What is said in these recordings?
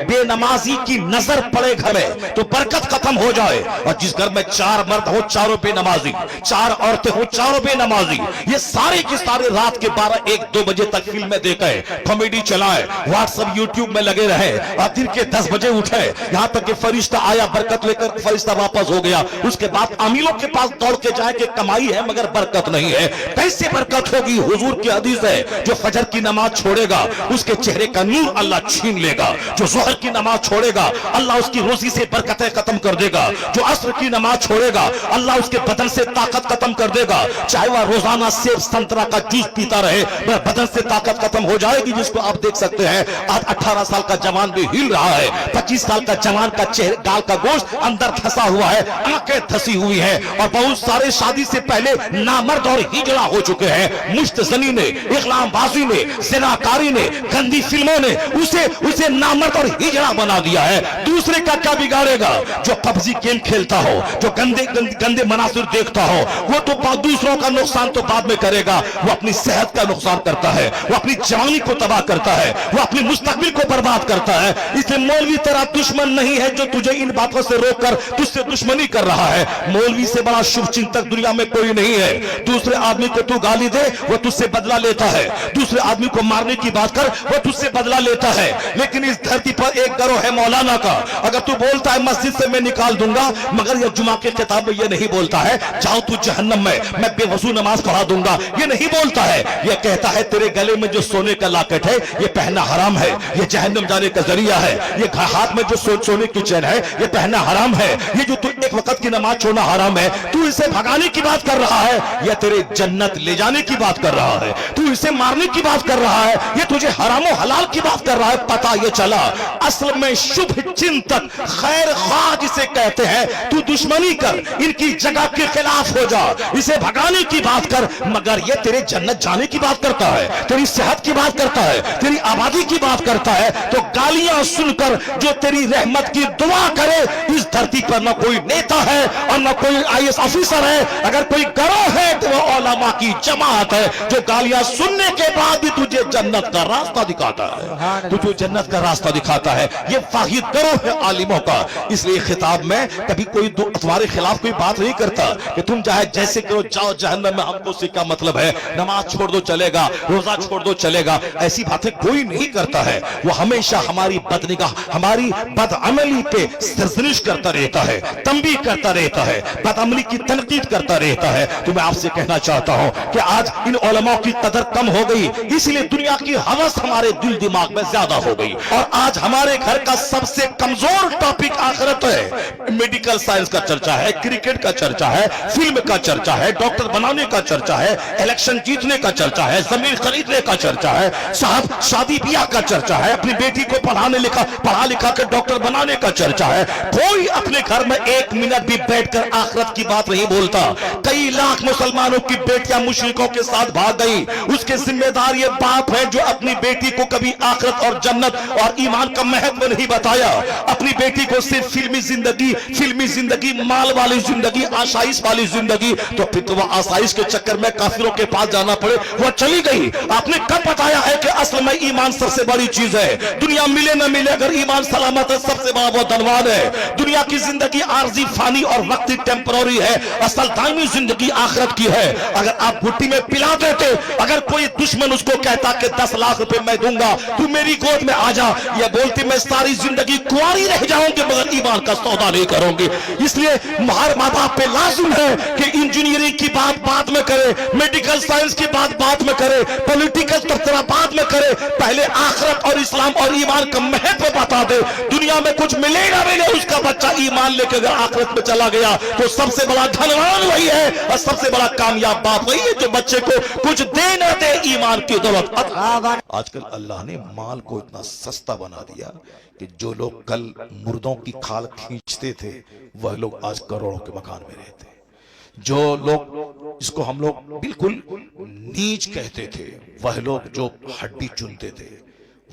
بے نمازی کی نظر پڑے گھر میں تو برکت ختم ہو جائے، اور جس گھر میں 4 مرد ہو چاروں بے نمازی، 4 عورتیں ہو چاروں بے نمازی، یہ سارے کی سارے رات کے 12-1-2 بجے تک فلمیں دیکھیں، کامیڈی چلائیں، واٹس ایپ یوٹیوب میں لگے رہے، اور دن کے 10 بجے اٹھے، یہاں تک کہ فرشتہ آیا برکت لے کر فرشتہ واپس ہو گیا، اس کے بعد عاملوں کے پاس دوڑ کے جائے کہ کمائی ہے مگر برکت نہیں ہے۔ کیسے برکت ہوگی؟ حضور کی حدیث ہے، جو فجر کی نماز چھوڑے گا اس کے چہرے کا نور اللہ چھین لے گا، جو ظہر کی نماز چھوڑے گا اللہ اس کی روزی سے برکتیں ختم کر دے گا، جو عصر کی نماز چھوڑے گا اللہ اس کے بدن سے طاقت ختم کر دے گا، چاہے وہ روزانہ سیب سنترا کا جوس پیتا رہے بدن سے طاقت ختم ہو جائے گی۔ جس کو آپ دیکھ سکتے ہیں آج 18 سال کا جوان بھی ہل رہا ہے، 25 سال کا جوان کا چہرے گال کا گوشت اندر دھسا ہوا ہے، آنکھیں دھسی ہوئی ہیں، اور بہت سارے شادی سے پہلے نامرد اور ہجڑا ہو چکے ہیں۔ مشت زنی نے، اغلام بازی نے، زناکاری نے، گندی فلموں نے اسے نامرد اور ہجڑا بنا دیا ہے۔ دوسرے کا کیا بگاڑے گا؟ جو پبجی گیم کھیلتا ہو، جو گندے مناظر دیکھتا ہو، وہ تو دوسروں کا نقصان تو بعد میں کرے گا، وہ اپنی صحت کا نقصان کرتا ہے، وہ اپنی جوانی کو تباہ کرتا ہے، وہ اپنی مستقبل کو برباد کرتا ہے۔ اس لیے مولوی تیرا دشمن نہیں ہے جو تجھے ان باتوں سے روک کر تجھ سے دشمنی کر رہا ہے۔ مولوی سے بڑا شبھ چنتک دنیا میں کوئی نہیں ہے۔ دوسرے آدمی کو تو گالی دے وہ تجھ سے بدلہ لیتا ہے، دوسرے آدمی کو مارنے کی بات کر وہ تجھ سے بدلہ لیتا ہے، لیکن اس دھرتی پر ایک گروہ ہے مولانا کا، اگر تو بولتا ہے مسجد سے میں نکال دوں گا، مگر یہ جمعہ کے خطاب میں یہ نہیں بولتا ہے جاؤ تو جہنم میں بے وضو نماز پڑھا دوں گا، یہ نہیں بولتا ہے، یہ کہتا ہے تیرے گلے میں جو سونے کا لاکٹ ہے یہ پہننا حرام ہے، یہ جہنم جانے کا ذریعہ ہے، یہ ہاتھ میں جو سونے کی چین ہے یہ پہننا حرام ہے، یہ جو تو ایک وقت کی نماز چھوڑنا حرام ہے، تو اسے بھگانے کی بات کر رہا ہے یا تیرے جنت لے جانے کی بات کر رہا ہے، تو اسے مارنے کی بات کر رہا ہے یہ تجھے حرام و حلال کی بات کر رہا ہے۔ پتہ یہ چلا اصل میں شبھ چنتک خیر خواہ جسے کہتے ہیں، تو دشمنی کر، ان کی جگہ کے خلاف ہو جا، اسے بھگانے کی بات کر، مگر یہ تیرے جنت جانے کی بات کرتا ہے، تیری صحت کی بات کرتا ہے، تیری آبادی کی بات کرتا ہے، تو گالیاں سن کر جو تیری رحمت کی دعا کرے، اس دھرتی پر نہ کوئی نیتا ہے اور نہ کوئی IAS آفیسر ہے، اگر کوئی گروہ ہے تو وہ علماء کی جماعت ہے جو گالیاں سننے کے بعد بھی تجھے جنت کا راستہ دکھاتا ہے، تجھے جنت کا راستہ دکھاتا ہے۔ یہ واحد گروہ ہے عالموں کا، اس لیے خطاب میں کبھی کوئی تمہارے خلاف کوئی بات نہیں کرتا کہ تم چاہے جیسے کرو جاؤ جہنم میں، ہم کو سے کیا مطلب ہے، نماز چھوڑ دو چلے گا، روزہ چھوڑ دو چلے گا، ایسی باتیں کوئی نہیں کرتا ہے۔ وہ ہمیشہ ہماری بدنگاہ، ہماری بدعملی پہ سرزنش کرتا رہتا ہے، تنبیہ کرتا رہتا ہے، بدعملی کی تنقید کرتا رہتا ہے۔ تو میں آپ سے کہنا چاہتا ہوں کہ آج ان علماء کی قدر کم ہو گئی، اس لیے دنیا کی ہوس ہمارے دل دماغ میں زیادہ ہو گئی، اور آج ہمارے گھر کا سب سے کمزور ٹاپک آخرت ہے۔ میڈیکل سائنس کا چرچا ہے، کرکٹ کا چرچا ہے، فلم کا چرچا ہے، ڈاکٹر بنانے کا چرچا ہے، الیکشن جیتنے کا چرچا ہے، زمین خریدنے کا چرچا ہے، صاحب شادی بیاہ کا چرچا ہے، اپنی بیٹی کو پڑھا لکھا کے ڈاکٹر بنانے کا چرچا ہے۔ کوئی اپنے گھر میں 1 منٹ بھی بیٹھ کر آخرت کی بات نہیں بولتا۔ کئی لاکھ مسلمانوں کی بیٹیاں مشرکوں کے ساتھ بھاگ گئی، اس کے ذمہ دار یہ باپ ہے جو اپنی بیٹی کو کبھی آخرت اور جنت اور ایمان کا مہتو نہیں بتایا، اپنی بیٹی کو صرف فلمی زندگی، مال والی زندگی، آسائش والی زندگی، تو پھر تو وہ آسائش کے چکر میں کافروں کے پاس جانا پڑے، وہ چلی گئی۔ آپ نے کب بتایا ہے کہ اصل میں ایمان سب سے بڑی چیز ہے؟ دنیا ملے نہ ملے اگر ایمان سلامت ہے سب سے بڑا وہ دھنوان ہے۔ دنیا کی زندگی عارضی، فانی اور وقتی ٹیمپرری ہے، اصل دائمی زندگی آخرت کی ہے۔ اگر آپ بھٹی میں پلا دیتے، اگر کوئی دشمن اس کو کہتا کہ 10 لاکھ روپے میں دوں گا تو میری گود میں آ جا، یہ بولتی میں ساری زندگی کنواری رہ جاؤں گی مگر ایمان کا سودا نہیں کروں گی۔ اس لیے ہر ماں باپ پہ لازم ہے کہ انجینئرنگ کی بات بعد میں کرے، میڈیکل سائنس کی بات بعد میں کرے، پولیٹیکل تبصرہ بعد میں کرے، پہلے آخرت اور اسلام اور ایمان کا مہتو بتا دے۔ دنیا میں کچھ ملے نہ ملے، اس کا بچہ ایمان لے کے اگر آخرت میں چلا گیا تو سب سے بڑا دھنوان وہی ہے اور سب سے بڑا کامیاب باپ وہی ہے جو بچے کو کچھ دے نہ دے ایمان کی دولت۔ آج کل اللہ نے مال کو اتنا سستا بنا دیا کہ جو لوگ کل مردوں کی کھال کھینچتے تھے وہ لوگ آج کروڑوں کے مکان میں رہتے ہیں۔ جو لوگ جس کو ہم لوگ بالکل نیچ کہتے تھے، وہ لوگ جو ہڈی چنتے تھے،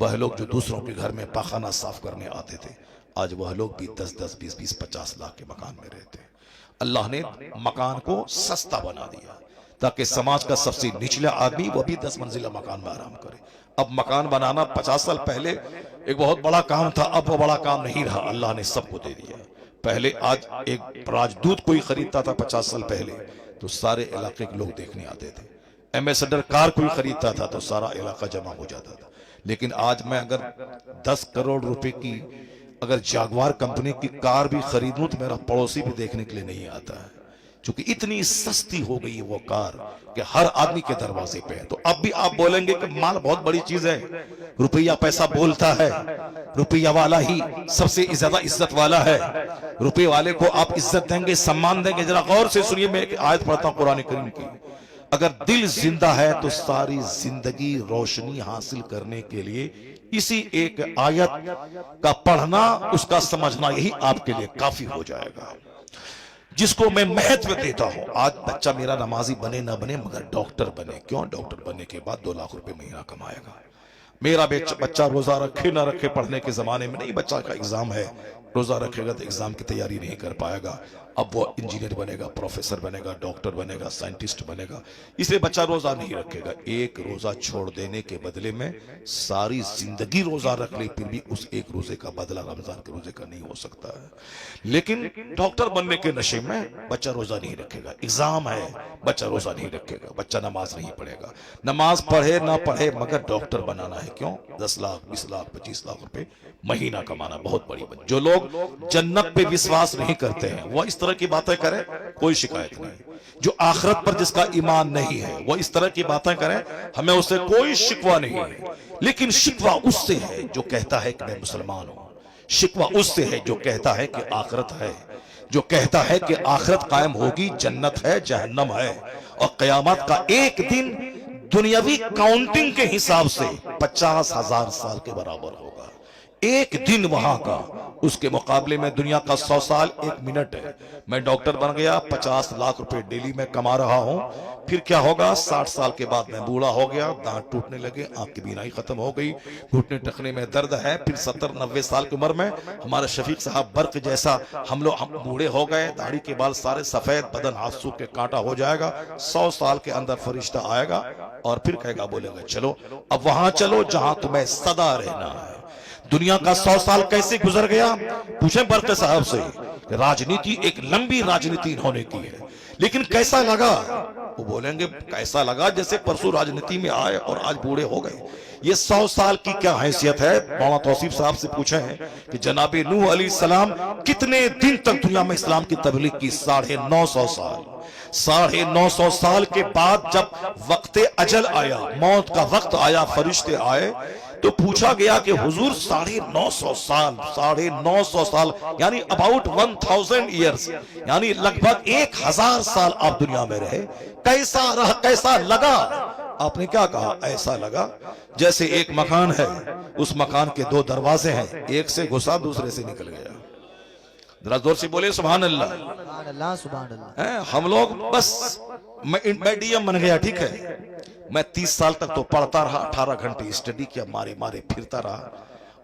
وہ لوگ جو دوسروں کے گھر میں پاخانہ صاف کرنے آتے تھے، آج وہ لوگ بھی 10-10, 20-20, 50 لاکھ کے مکان میں رہتے ہیں۔ اللہ نے مکان کو سستا بنا دیا تاکہ سماج کا سب سے نچلا آدمی وہ بھی 10 منزلہ مکان میں آرام کرے۔ اب مکان بنانا 50 سال پہلے ایک بہت بڑا کام تھا، اب وہ بڑا کام نہیں رہا، اللہ نے سب کو دے دیا۔ پہلے آج ایک راجدوت کوئی خریدتا تھا 50 سال پہلے تو سارے علاقے کے لوگ دیکھنے آتے تھے، ایمبیسڈر کار کوئی خریدتا تھا تو سارا علاقہ جمع ہو جاتا تھا۔ لیکن آج میں اگر 10 کروڑ روپے کی اگر جاگوار کمپنی کی کار بھی خریدوں تو میرا پڑوسی بھی دیکھنے کے لیے نہیں آتا ہے، چونکہ اتنی سستی ہو گئی وہ کار کہ ہر آدمی کے دروازے پہ ہے۔ تو اب بھی آپ بولیں گے کہ مال بہت بڑی چیز ہے، روپیہ پیسہ بولتا ہے، روپیہ والا ہی سب سے زیادہ عزت والا ہے، روپے والے کو آپ عزت دیں گے، سمان دیں گے۔ ذرا غور سے سنیے، میں ایک آیت پڑھتا ہوں قرآن کریم کی، اگر دل زندہ ہے تو ساری زندگی روشنی حاصل کرنے کے لیے اسی ایک آیت کا پڑھنا، اس کا سمجھنا، یہی آپ کے لیے کافی ہو جائے گا، جس کو میں مہتو دیتا ہوں۔ آج بچہ میرا نمازی بنے نہ بنے مگر ڈاکٹر بنے، کیوں؟ ڈاکٹر بننے کے بعد 2 لاکھ روپے مہینہ کمائے گا۔ میرا بچہ روزہ رکھے نہ رکھے، پڑھنے کے زمانے میں نہیں، بچہ کا ایگزام ہے، روزہ رکھے گا تو ایگزام کی تیاری نہیں کر پائے گا، اب وہ انجینئر بنے گا، پروفیسر بنے گا، ڈاکٹر بنے گا، سائنٹسٹ بنے گا، اس لیے بچہ روزہ نہیں رکھے گا۔ ایک روزہ چھوڑ دینے کے بدلے میں ساری زندگی روزہ رکھ لے، پھر بھی اس ایک روزے کا بدلہ رمضان کے روزے کا نہیں ہو سکتا ہے۔ لیکن ڈاکٹر بننے کے نشے میں بچہ روزہ نہیں رکھے گا، ایگزام ہے، بچہ روزہ نہیں رکھے گا، بچہ نماز نہیں پڑھے گا، نماز پڑھے نہ پڑھے مگر ڈاکٹر بنانا ہے، کیوں؟ 10 لاکھ 20 لاکھ 25 لاکھ روپے مہینہ کمانا بہت بڑی بات۔ جو لوگ جنت پہ وشواس نہیں کرتے ہیں وہ اس طرح کی باتیں کریں، کوئی شکایت نہیں۔ جو آخرت پر جس کا ایمان نہیں ہے وہ اس طرح کی باتیں کریں، ہمیں اس سے کوئی شکوہ نہیں ہے۔ لیکن شکوہ اس سے ہے جو کہتا ہے کہ میں مسلمان ہوں، شکوہ اس سے ہے جو کہتا ہے کہ آخرت ہے، جو کہتا ہے کہ آخرت قائم ہوگی، جنت ہے، جہنم ہے، اور قیامت کا ایک دن دنیاوی کاؤنٹنگ کے حساب سے 50,000 سال کے برابر ہوگا، ایک دن وہاں کا۔ اس کے مقابلے میں دنیا کا 100 سال 1 منٹ ہے۔ میں ڈاکٹر بن گیا، 50 لاکھ روپے ڈیلی میں کما رہا ہوں، پھر کیا ہوگا؟ 60 سال کے بعد میں بوڑھا ہو گیا، دانت ٹوٹنے لگے، آنکھ کی بینائی ختم ہو گئی، گھٹنے ٹخنے میں درد ہے، پھر 70-90 سال کی عمر میں ہمارے شفیق صاحب برق جیسا ہم بوڑھے ہو گئے، داڑھی کے بال سارے سفید، بدن ہاتھ سوکھ کے کانٹا ہو جائے گا۔ 100 سال کے اندر فرشتہ آئے گا اور پھر کہے گا، بولے گا چلو اب وہاں چلو جہاں تمہیں سدا رہنا ہے۔ دنیا کا 100 سال کیسے گزر گیا؟ پوچھیں برق صاحب سے۔ راجنیتی ایک لمبی راجنیتی انہوں نے کی ہے، لیکن کیسا لگا؟ وہ بولیں گے کیسا لگا جیسے پرسوں راجنیتی میں آئے اور آج بوڑھے ہو گئے۔ یہ 100 سال کی کیا حیثیت ہے؟ مولانا توصیف صاحب سے پوچھیں کہ جناب نوح علیہ السلام کتنے دن تک دنیا میں اسلام کی تبلیغ کی؟ 950 سال۔ 950 سال کے بعد جب وقت اجل آیا، موت کا وقت آیا، فرشتے آئے تو پوچھا گیا کہ حضور 950 سال یعنی about 1000 years، یعنی لگ بھگ 1000 سال آپ دنیا میں رہے، کیسا رہا، کیسا لگا؟ آپ نے کیا کہا؟ ایسا لگا جیسے ایک مکان ہے، اس مکان کے 2 دروازے ہیں، ایک سے گھسا دوسرے سے نکل گیا۔ ذرا زور سے بولے سبحان اللہ۔ سبحان اللہ، سبحان اللہ۔ ہم لوگ بس میں ڈی ایم بن گیا، ٹھیک ہے، میں 30 سال تک تو پڑھتا رہا، 18 گھنٹے اسٹڈی کیا، مارے مارے پھرتا رہا،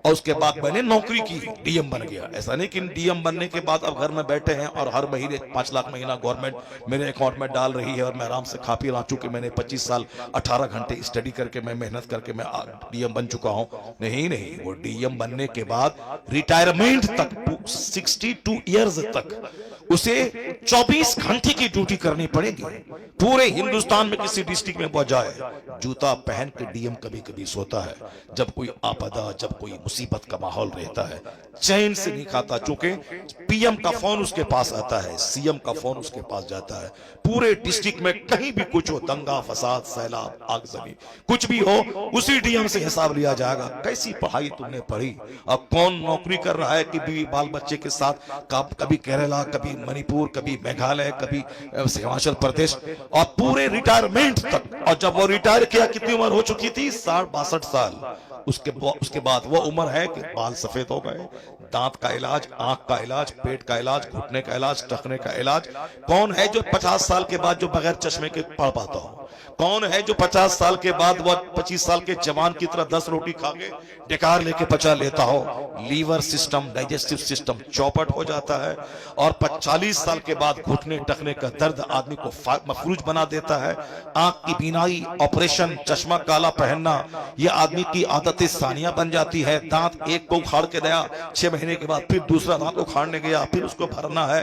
اور اس کے بعد میں نے نوکری کی، ڈی ایم بن گیا۔ ایسا نہیں کہ ڈی ایم بننے کے بعد اب گھر میں بیٹھے ہیں اور ہر مہینے 5 لاکھ مہینہ گورنمنٹ میرے اکاؤنٹ میں ڈال رہی ہے اور میں آرام سے کھا پی رہا ہوں، چونکہ میں نے 25 سال 18 گھنٹے اسٹڈی کر کے میں محنت کر کے میں ڈی ایم بن چکا ہوں۔ نہیں، وہ ڈی ایم بننے کے بعد ریٹائرمنٹ تک 62 ایئرز تک اسے 24 گھنٹے کی ڈیوٹی کرنی پڑے گی۔ پورے ہندوستان میں کسی ڈسٹرکٹ میں پہنچ جائے، جوتا پہن کے ڈی ایم کبھی کبھی سوتا ہے، جب کوئی آپدہ، جب کوئی مصیبت کا ماحول رہتا ہے، چین سے نہیں کھاتا، چونکہ پی ایم کا فون اس کے پاس آتا ہے، سی ایم کا فون اس کے پاس جاتا ہے۔ پورے ڈسٹرکٹ میں کہیں بھی کچھ ہو، دنگا فساد، سیلاب، آگ زمین، کچھ بھی ہو، اسی ڈی ایم سے حساب لیا جائے گا۔ کیسی پڑھائی تم نے پڑھی، اب کون نوکری کر رہا ہے کہ بیوی بال بچے کے ساتھ، کبھی کیرلا، کبھی منی پور، کبھی میگھالیہ، کبھی ہماچل پردیش، اور پورے ریٹائرمنٹ تک۔ اور جب وہ ریٹائر کیا کتنی عمر ہو چکی تھی؟ 62 سال۔ اس کے بعد وہ عمر ہے کہ بال سفید ہو گئے، دانت کا علاج، آنکھ کا علاج، پیٹ کا علاج، گھٹنے کا علاج، ٹخنے کا علاج۔ کون ہے جو 50 سال کے بعد جو بغیر چشمے کے پڑھ پاتا ہو؟ کون ہے جو 50 سال کے بعد وہ 25 سال کے جوان کی طرح 10 روٹی کھا کے ڈکار لے کے پچا لیتا ہو؟ لیور سسٹم، ڈائجسٹو سسٹم چوپٹ ہو جاتا ہے، اور 40 سال کے بعد گھٹنے ٹخنے کا درد آدمی کو مفلوج بنا دیتا ہے۔ آنکھ کی بینائی، آپریشن، چشمہ کالا پہننا، یہ آدمی کی عادت ثانیہ بن جاتی ہے۔ دانت ایک کو اکھاڑ کے دیا، 6 مہینے کے بعد پھر دوسرا دانت اکھاڑنے گیا، پھر اس کو بھرنا ہے۔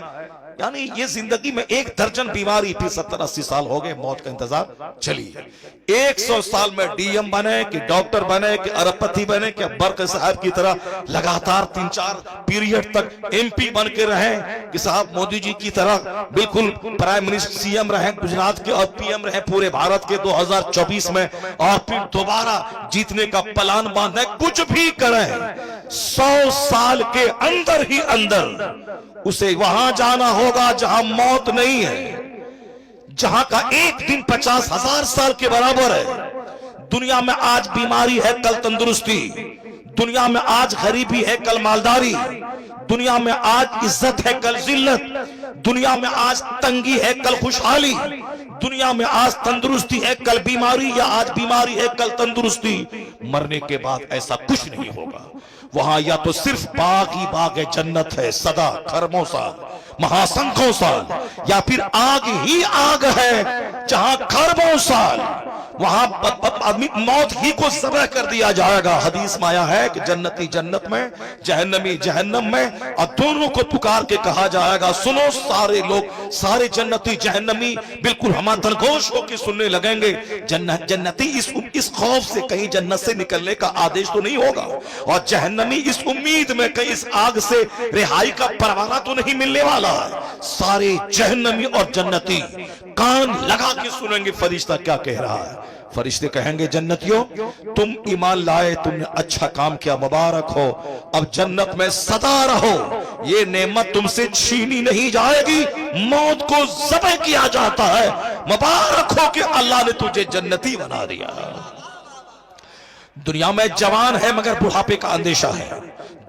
یعنی یہ زندگی میں 1 درجن بیماری، پھر 70-80 سال ہو گئے، موت کا انتظار چلی ہے۔ 100 سال میں ڈی ایم بنے کہ ڈاکٹر بنے کہ ارب پتی بنے کہ برق صاحب کی طرح لگاتار 3-4 پیریڈ تک ایم پی بن کے رہیں، کہ صاحب مودی جی کی طرح بالکل پرائم منسٹر سی ایم رہیں گجرات کے اور پی ایم رہیں پورے بھارت کے 2024 میں، اور پھر دوبارہ جیتنے کا پلان باندھیں، کچھ بھی کریں، 100 سال کے اندر ہی اندر اسے وہاں جانا ہوگا جہاں موت نہیں ہے، جہاں کا ایک دن 50,000 سال کے برابر ہے۔ دنیا میں آج بیماری ہے، کل تندرستی، دنیا میں آج غریبی ہے، کل مالداری، دنیا میں آج عزت ہے، کل ذلت، دنیا میں آج تنگی ہے، کل خوشحالی، دنیا میں آج تندرستی ہے، کل بیماری، یا آج بیماری ہے، کل تندرستی۔ مرنے کے بعد ایسا کچھ نہیں ہوگا، وہاں یا تو صرف باغ ہی باغ جنت ہے، سدا خرموں سال، مہاسنکھوں سال، یا پھر آگ ہی آگ ہے جہاں خربوں سال، وہاں آدمی موت ہی کو ذبح کر دیا جائے گا۔ حدیث میں آیا ہے کہ جنتی جنت میں، جہنمی جہنم میں، اور دونوں کو پکار کے کہا جائے گا، سنو سارے لوگ، سارے جنتی جہنمی بالکل ہما دلگوش ہو کے سننے لگیں گے۔ جنتی اس خوف سے کہیں جنت سے نکلنے کا آدیش تو نہیں ہوگا، اور جہنمی اس امید میں کہ اس آگ سے رہائی کا پروانہ تو نہیں ملنے والا ہے۔ سارے جہنمی اور جنتی کان لگا کے سنیں گے فرشتہ کیا کہہ رہا ہے۔ فرشتے کہیں گے، جنتیوں تم ایمان لائے، تم نے اچھا کام کیا، مبارک ہو، اب جنت میں سدا رہو، یہ نعمت تم سے چھینی نہیں جائے گی، موت کو ذبح کیا جاتا ہے، مبارک ہو کہ اللہ نے تجھے جنتی بنا دیا۔ دنیا میں جوان ہے مگر بڑھاپے کا اندیشہ ہے،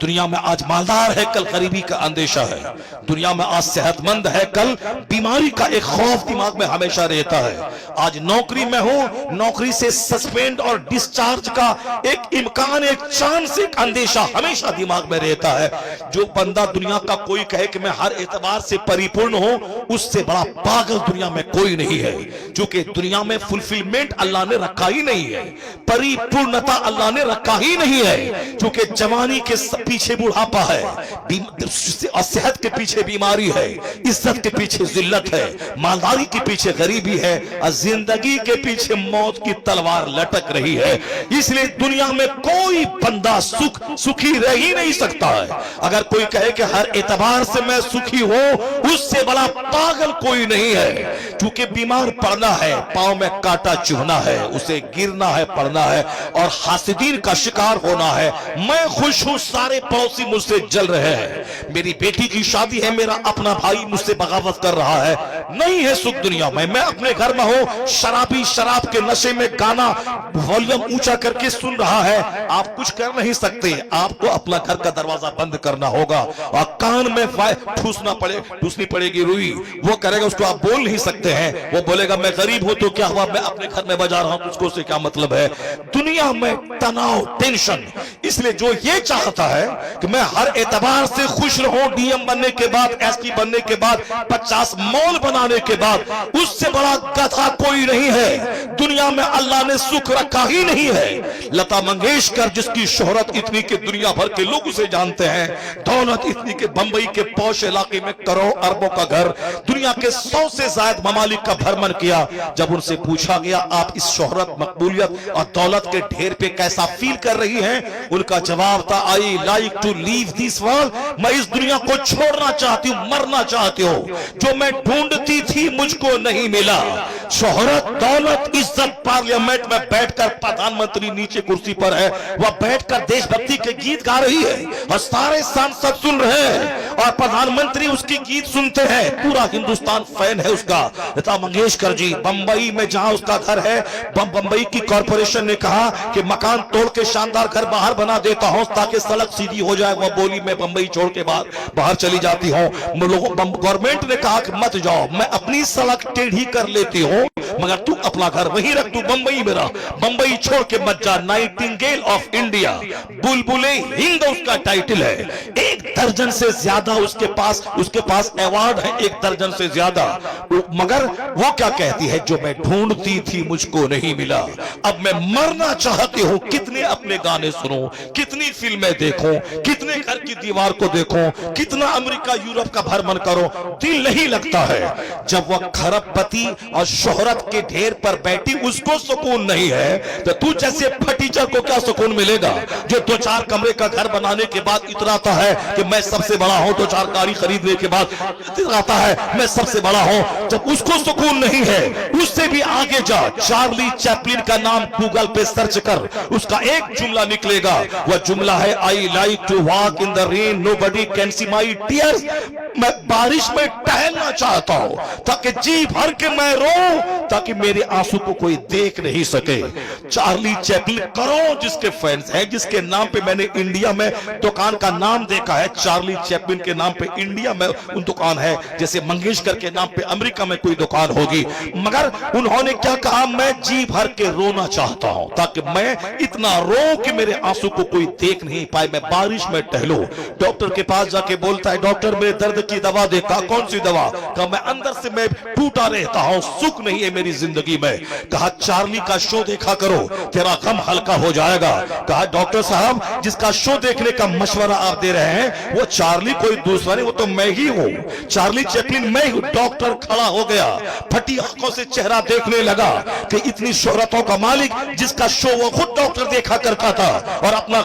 دنیا میں آج مالدار ہے، کل غریبی کا اندیشہ ہے، دنیا میں آج صحت مند ہے، کل بیماری کا ایک خوف دماغ میں ہمیشہ رہتا ہے۔ آج نوکری میں ہوں، نوکری سے سسپینڈ اور ڈسچارج کا ایک امکان، ایک چانس، ایک اندیشہ ہمیشہ دماغ میں رہتا ہے۔ جو بندہ دنیا کا کوئی کہے کہ میں ہر اعتبار سے پریپورن ہوں، اس سے بڑا پاگل دنیا میں کوئی نہیں ہے، چونکہ دنیا میں فلفلمنٹ اللہ نے رکھا ہی نہیں ہے، پریپورنتا اللہ نے رکھا ہی نہیں ہے، چونکہ جوانی کے پیچھے بڑھاپا ہے، اور صحت کے پیچھے بیماری ہے، عزت کے پیچھے ذلت ہے، مالداری کے پیچھے غریبی ہے، اور زندگی کے پیچھے موت کی تلوار لٹک رہی ہے۔ اس لیے دنیا میں کوئی بندہ سکھی رہ ہی نہیں سکتا ہے۔ اگر کوئی کہے کہ ہر اعتبار سے میں سکھی ہوں، اس سے بڑا پاگل کوئی نہیں ہے، چونکہ بیمار پڑنا ہے، پاؤں میں کانٹا چبھنا ہے، اسے گرنا ہے، پڑنا ہے، اور حاسدین کا شکار ہونا ہے۔ میں خوش ہوں، سارے پڑوسی مجھ سے جل رہے ہیں، میری بیٹی کی شادی ہے، میرا اپنا بھائی مجھ سے بغاوت کر رہا ہے۔ نہیں ہے سکھ دنیا میں اپنے گھر میں ہوں، شرابی شراب کے نشے میں گانا والیوم اونچا کر کے سن رہا ہے، آپ کچھ کر نہیں سکتے، آپ کو اپنا گھر کا دروازہ بند کرنا ہوگا، اور کان میں ٹھوسنی پڑے گی روئی، وہ کرے گا، اس کو آپ بول نہیں سکتے ہیں، وہ بولے گا میں غریب ہوں تو کیا ہوا، میں اپنے گھر میں بجا رہا ہوں، اس کو سے کیا مطلب ہے۔ دنیا میں تناؤ، ٹینشن، اس لیے جو یہ چاہتا ہے کہ میں ہر اعتبار سے خوش رہوں، ڈی ایم بننے کے بعد، ایس پی بننے کے بعد، 50 مال بنانے کے بعد، اس سے بڑا گدھا کوئی نہیں ہے۔ دنیا میں اللہ نے سکھ رکھا ہی نہیں ہے۔ لتا منگیشکر جس کی شہرت اتنی کہ دنیا بھر کے لوگ اسے جانتے ہیں، دولت اتنی کہ بمبئی کے پوش علاقے میں کروڑ اربوں کا گھر، دنیا کے 100 سے زائد ممالک کا بھرمن کیا، جب ان سے پوچھا گیا آپ اس شہرت، مقبولیت اور دولت کے ڈھیر پہ کیسا فیل کر رہی ہیں، ان کا جواب تھا I like to leave this world، میں اس دنیا کو چھوڑنا چاہتی ہوں، مرنا چاہتی ہوں، جو میں ڈھونڈتی تھی مجھ کو نہیں ملا، شہرت، دولت، इज्जत पार्लियामेंट में बैठकर प्रधानमंत्री नीचे कुर्सी पर है, वह बैठकर देशभक्ति के गीत गा रही है और सारे सांसद सुन रहे हैं और प्रधानमंत्री उसकी गीत सुनते हैं। पूरा हिंदुस्तान फैन है उसका। लता मंगेशकर जी बंबई में जहां उसका घर है, बंबई की कॉर्पोरेशन ने कहा कि मकान तोड़ के शानदार घर बाहर बना देता हूं ताकि सड़क सीधी हो जाए। वह बोली मैं बंबई छोड़ के बाहर चली जाती हूं। गवर्नमेंट ने कहा कि मत जाओ, मैं अपनी सड़क टेढ़ी कर लेती हूं, मगर तू अपना घर वहीं रख, तू बंबई में रह, बंबई छोड़ के मत जा। नाइटिंगेल ऑफ इंडिया, बुलबुले हिंद उसका टाइटल है। 1 दर्जन से ज्यादा उसके पास अवार्ड है, 1 दर्जन से ज्यादा। मगर वो क्या कहती है, जो मैं ढूंढती थी मुझको नहीं मिला, अब मैं मरना चाहती हूं। कितने अपने गाने सुनूं, कितनी फिल्में देखूं, कितने घर की दीवार को देखूं, कितना अमेरिका यूरोप का भ्रमण करो, दिल नहीं लगता है। जब वह खरबपति और शोहरत के ढेर पर बैठी उसको सुकून नहीं है, तो तू जैसे फटीचर को क्या सुकून मिलेगा, जो 2-4 कमरे का घर बनाने के बाद इतराता है कि मैं सबसे बड़ा हूं, 2-4 गाड़ी खरीदने के बाद इतराता है मैं सबसे बड़ा हूं। जब उसको सुकून नहीं है, उससे भी आगे जा, चार्ली चैपलिन का नाम गूगल पे सर्च कर, उसका एक जुमला निकलेगा। वह जुमला है, I like to walk in the rain, nobody can see my tears. मैं बारिश में टहलना चाहता हूं ताकि जी भर के मैं रो, ताकि मेरे आंसू को कोई देख नहीं सके। चार्ली चैपलिन करोड़ जिसके फैंस हैं, जिसके नाम पे मैंने इंडिया में दुकान का नाम देखा है, चार्ली चैपलिन के नाम पे इंडिया में उन दुकान है, जैसे मंगेशकर के नाम पे अमेरिका में कोई दुकान होगी। मगर उन्होंने क्या कहा, मैं जी भर के रोना चाहता हूं ताकि मैं इतना रो कि मेरे आंसू को कोई देख नहीं पाए, मैं बारिश में टहलूं। डॉक्टर के पास जाके बोलता है, डॉक्टर मेरे दर्द की दवा देता। कौन सी दवा? कहा मैं अंदर से मैं टूटा रहता हूं, सुख नहीं है मेरी जिंदगी में। कहा चार्ली का शो देखा करो, तेरा गम हल्का हो जाएगा। कहा डॉक्टर साहब जिसका शो देखने का मशवरा आप दे रहे हैं वो चार्ली कोई दूसरा नहीं, वो तो मैं ही हूं, चार्ली चैपलिन मैं हूं। डॉक्टर खड़ा हो गया, फटी आंखों से चेहरा देखने लगा कि इतनी शोहरतों का मालिक जिसका शो वो खुद डॉक्टर देखा करता था और अपना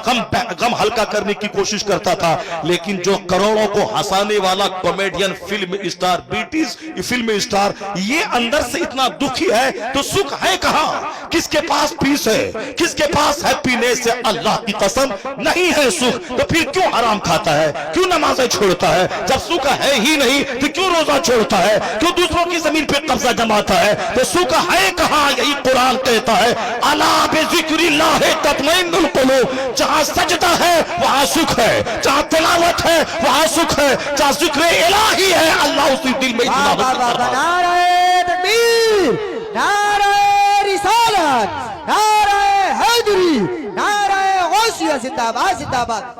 गम हल्का करने की कोशिश करता था, लेकिन जो करोड़ों को हंसाने वाला comedian, film star, British film star, ये अंदर से इतना दुखी है तो सुख है कहां? किसके पास पीस है, किसके पास हैप्पीनेस है? अल्लाह की कसम नहीं है सुख, तो फिर क्यों हराम खाता है, क्यों नमाजें छोड़ता है? जब सुख है ही नहीं तो क्यों रोजा छोड़ता है, क्यों दूसरों की जमीन पे कब्जा जमाता है? तो सुख है कहां? यही कुरान कहता है, अला बिज़िक्रिल्लाह तत्मइन्नुल कुलूब। जहां सजदा है वहां सुख है, जहां तिलावत है वहां सुख है, जहां जिक्र इलाही है अल्लाह उसी दिल में इतना नारे तकबीर, नारे रिसालत, नारे हैदरी, नारे गौसिया, जिंदाबाद जिंदाबाद।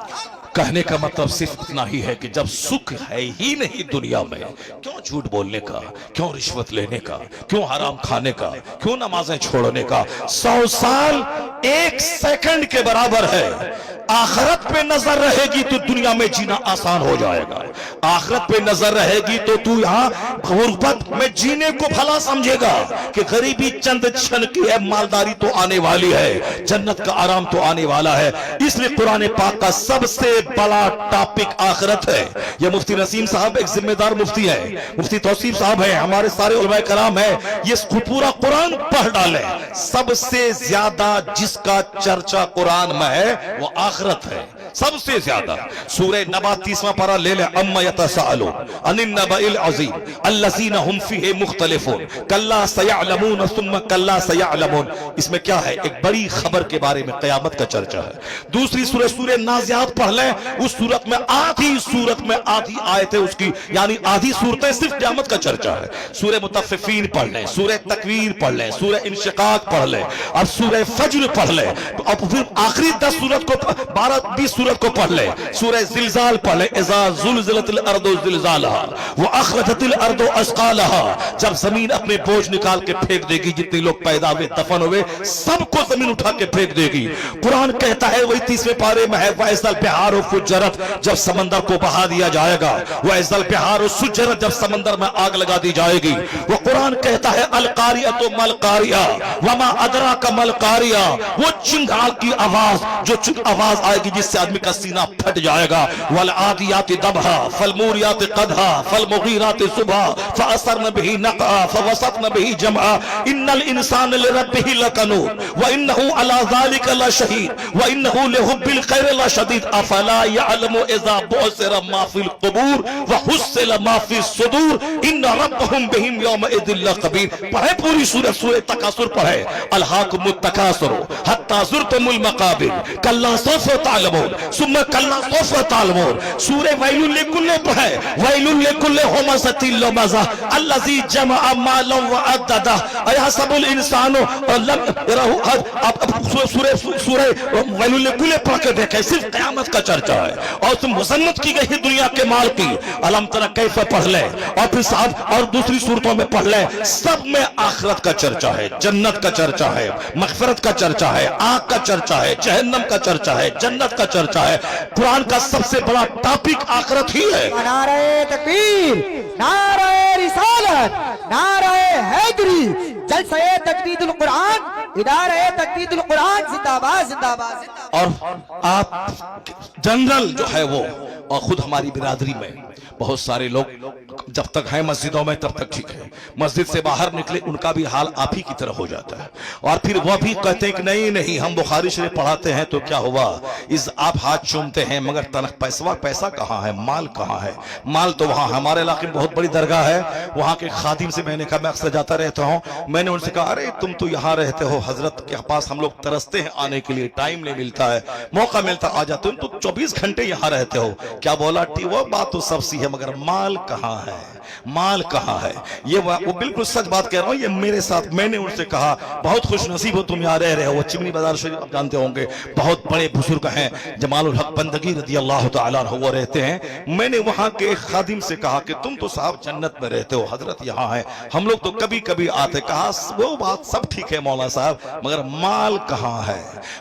कहने का मतलब सिर्फ इतना ही है कि जब सुख है ही नहीं दुनिया में, क्यों झूठ बोलने का, क्यों रिश्वत लेने का, क्यों हराम खाने का, क्यों नमाजें छोड़ने का? 100 साल 1 सेकंड के बराबर है। आखिरत पे नजर रहेगी तो दुनिया में जीना आसान हो जाएगा। आखिरत पे नजर रहेगी तो तू यहाँ गुर्बत में जीने को भला समझेगा कि गरीबी चंद क्षण की है, मालदारी तो आने वाली है, जन्नत का आराम तो आने वाला है। इसलिए कुरान पाक का सबसे बड़ा टॉपिक आखिरत है। ये मुफ्ती नसीम साहब एक जिम्मेदार मुफ्ती है, मुफ्ती तौसीफ साहब है, हमारे सारे उलमा कराम है, ये पूरा कुरान पढ़ डाले। सबसे ज्यादा जिसका चर्चा कुरान में है वो आखिरत है, सबसे ज्यादा। सूरह नबा 30वां पारा ले ले, अम्मा यतसाअलून अनिन नबइल अज़ीम अल्लज़ीना हुम फीहि मुख्तलिफून कल्ला सयअलमून सुम्मा कल्ला सयअलमून। इसमें क्या है? एक बड़ी खबर के बारे में, क़यामत का चर्चा है। दूसरी सूरह सूरह नाज़ियात पढ़ लें, उस सूरत में आधी आयतें उसकी, यानी आधी सूरतें सिर्फ क़यामत का चर्चा है। सूरह मुतफ़्फ़िफ़ीन पढ़ लें, सूरह तकवीर पढ़ लें, सूरह इंशिकाक पढ़ लें, अब सूरह फज्र पढ़ लें, अब फिर आखिरी 10 सूरत को 12-20 सूरत को पढ़ ले। सूरह ज़िलज़ाल पढ़ ले, इज़ा ज़ुलज़िलतिल अर्दु ज़िलज़ालहा व अख़रजतिल अर्दु अस्क़ालहा। जब जमीन अपने बोझ निकाल के फेंक देगी, जितने लोग पैदा हुए दफन हुए सबको जमीन उठा के फेंक देगी। कुरान कहता है वही 30वें पारे में है, वइज़ल बिहारु फुज्जरत, जब समंदर को बहा दिया जाएगा। वइज़ल बिहारु सुज्जरत, जब समंदर में आग लगा दी जाएगी। वो कुरान कहता है अल कारियतु मल कारिया वमा अदराका मल कारिया, वो चिंगार की आवाज, जो आवाज आएगी जिससे आदमी का सीना फट जाएगा। वल आदियात दबहा फलमूरियात कदहा फलमुगीरात सुबहा फअसरन बिही नक़ा फवसतन बिही जमआ इन्नल इंसान लिरब्बिही लकनूद व इन्नहु अला ज़ालिका लशहीद व इन्नहु लिहुब्बिल खैर लशदीद अफला यअलमु इज़ा बुअसिरा मा फिल क़ुबूर व हुस्सिला मा फिस सुदूर इन्न रब्बहुम बिहिम यौमइज़िन लख़बीर। पढ़े पूरी सूरह तकासुर पढ़े। अलहाकुमुत तकासुर हत्ता ज़ुरतुमुल मक़ाबिर कल्ला सौफ़ तअलमून सुम्मा कल्ला सौफ़ तअलमून। सूरह वैलुल लिकुल्लि पढ़े। वैलुल लिकुल्लि हुमज़तिल लुमज़ा अल्लज़ी जमअ मालन व अद्ददा अयहसबुल इंसानु लम यरहु। सूरह वैलुल लिकुल्लि पढ़ के देखें, सिर्फ क़यामत का चर्चा है। और तुम मुसन्नत की गई दुनिया के माल की अलम तरा कैफ़ पढ़ ले, और फिर साहब और दूसरी सूरतों में पढ़ ले। सब में आखिरत का चर्चा है, जन्नत का चर्चा है, मग़फ़िरत का चर्चा है, आग का चर्चा है, जहन्नम का चर्चा है, जन्नत का चर्चा है। कुरान का सबसे बड़ा टॉपिक आखिरत ही है। नारे तकबीर, नारे रिसालत, नारे हैदरी, जलसे तजदीदुल कुरान, इदारे तजदीदुल कुरान जिंदाबाद जिंदाबाद जिंदाबाद। और आप जनरल जो है वो, और खुद हमारी बिरादरी में बहुत सारे लोग जब तक हैं मस्जिदों में तब तक ठीक है, मस्जिद से बाहर निकले उनका भी हाल आप ही की तरह हो जाता है। और फिर वह भी कहते हैं कि नहीं नहीं हम बुखारी शरीफ पढ़ाते हैं तो क्या हुआ, इस आप हाथ चूमते हैं मगर तनख पैसा कहाँ है, माल कहाँ है। माल तो वहाँ हमारे इलाके में बहुत बड़ी दरगाह है, वहाँ के खादिम से मैंने कहा, मैं अक्सर जाता रहता हूँ, मैंने उनसे कहा अरे तुम तो यहाँ रहते हो, हजरत के पास हम लोग तरसते हैं आने के लिए, टाइम नहीं मिलता है, मौका मिलता आ जाते हो, तुम तो 24 घंटे यहाँ रहते हो। क्या बोला, वो बात तो सब सी है मगर माल कहाँ है, माल कहाँ है। ये वो बिल्कुल सच बात कह रहा हूँ, ये मेरे साथ, मैंने उनसे कहा बहुत खुश नसीब हो तुम यहाँ रह रहे हो। वो चिमनी बाजार शरीफ आप जानते होंगे, बहुत बड़े बुजुर्ग हैं, जमालुल हक बंदगी रज़ी अल्लाह तआला अन्हु वो रहते हैं। मैंने वहाँ के एक खादिम से कहा कि तुम तो साहब जन्नत में रहते हो, हजरत यहाँ है, हम लोग तो कभी कभी आते। कहा वो बात सब ठीक है मौला साहब मगर माल कहाँ है।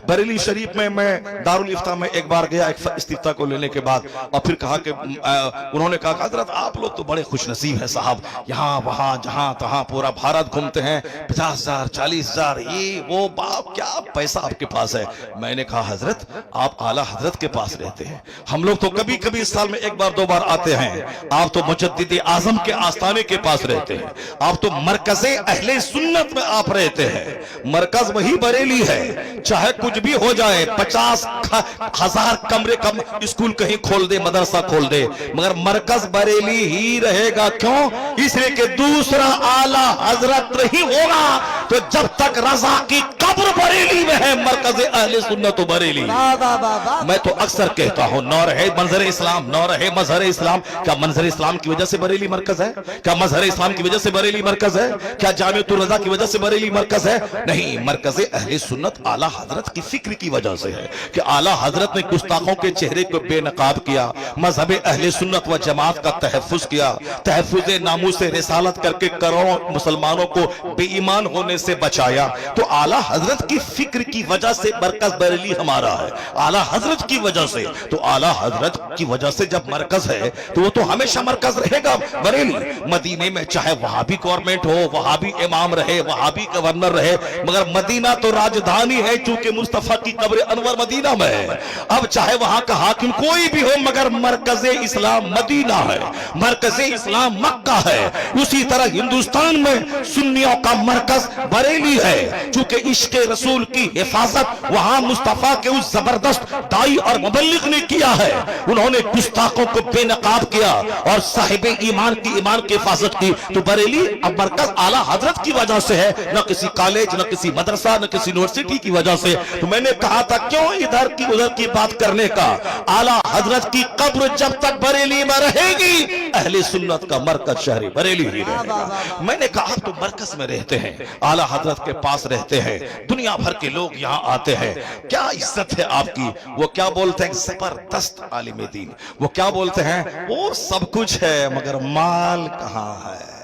बरेली शरीफ में मैं दारुल इफ्ता में एक बार गया एक इस्तिफ्ता को लेने के बाद, और फिर कहा कि उन्होंने कहा हजरत आप लोग तो बड़े खुश नसीब है साहब, यहाँ वहाँ जहाँ तहाँ पूरा भारत घूमते हैं, 50,000 40,000 ये वो बाप क्या पैसा आपके पास है। मैंने कहा हजरत आप आला हजरत के पास रहते हैं, हम लोग तो कभी कभी साल में एक बार दो बार आते हैं। आप तो मुजद्दिद आजम के आस्थाने के पास रहते हैं, आप तो मरकज़े अहले सुन्नत में आप रहते हैं। मरकज वही बरेली है, चाहे कुछ भी हो जाए, 50,000 कमरे कम स्कूल कहीं खोल दे, मदरसा खोल दे, मगर मरकज बरेली ही रहेगा। क्यों? इसलिए कि दूसरा आला हजरत नहीं होगा। तो जब तक रजा की कब्र बरेली में है, मरकज अहले सुन्नत बरेली। मैं तो अक्सर कहता हूं न रहे मंजर इस्लाम, न रहे मजहर इस्लाम। क्या मंजर इस्लाम की वजह से बरेली मरकज है? क्या मजहर इस्लाम की वजह से बरेली मरकज है? क्या जामिअतुर रजा की वजह से बरेली मरकज है? नहीं, मरकज अहले सुन्नत आला हजरत की फिक्र की वजह से है कि आला हजरत ने गुस्ताखों के चेहरे को बेनकाब किया, मजहब अहले सुन्नत व जमात का तहफ्फुज किया, तहफ्फुज नामूस से रिसालत करके करोड़ों मुसलमानों को बेईमान होने से बचाया। तो आला हजरत की फिक्र की वजह से मरकज बरेली हमारा है, आला हजरत की वजह से। तो आला हजरत की वजह से जब मरकज है तो वो तो हमेशा मरकज रहेगा बरेली। मदीने में चाहे वहां भी गवर्नमेंट हो, वहां भी इमाम रहे, वहां भी गवर्नर रहे, मगर मदीना तो राजधानी है, चूंकि मुस्तफा की कब्र अनवर मदीना में है। अब चाहे वहां का हाकिम कोई भी हो मगर मरकज इस्लाम मदीना है, मरकज इस्लाम मक्का है। उसी तरह हिंदुस्तान में सुन्नियों का मरकज बरेली है, चूंकि इश्क रसूल की हिफाजत वहां मुस्तफा के उस जबरदस्त दाई और मुबल्लिग ने किया है। उन्होंने गुस्ताखों को बेनकाब किया और साहिब ईमान की ईमान की हिफाजत की। तो बरेली अब मरकज आला हजरत की वजह से है, न किसी कॉलेज, न किसी मदरसा, न किसी यूनिवर्सिटी की वजह से। तो मैंने कहा था क्यों इधर की उधर की बात करने का, आला हजरत की कब्र जब तक बरेली में रहेगी अहले सुन्नत का मरकज शहरी बरेली ही रहेगा। मैंने कहा आप तो मरकज में रहते हैं, आला हजरत के पास रहते हैं, दुनिया भर के लोग यहाँ आते हैं, क्या इज्जत है आपकी। वो क्या बोलते हैं, जबरदस्त आलिम दीन। वो क्या बोलते हैं, वो सब कुछ है मगर माल कहाँ है।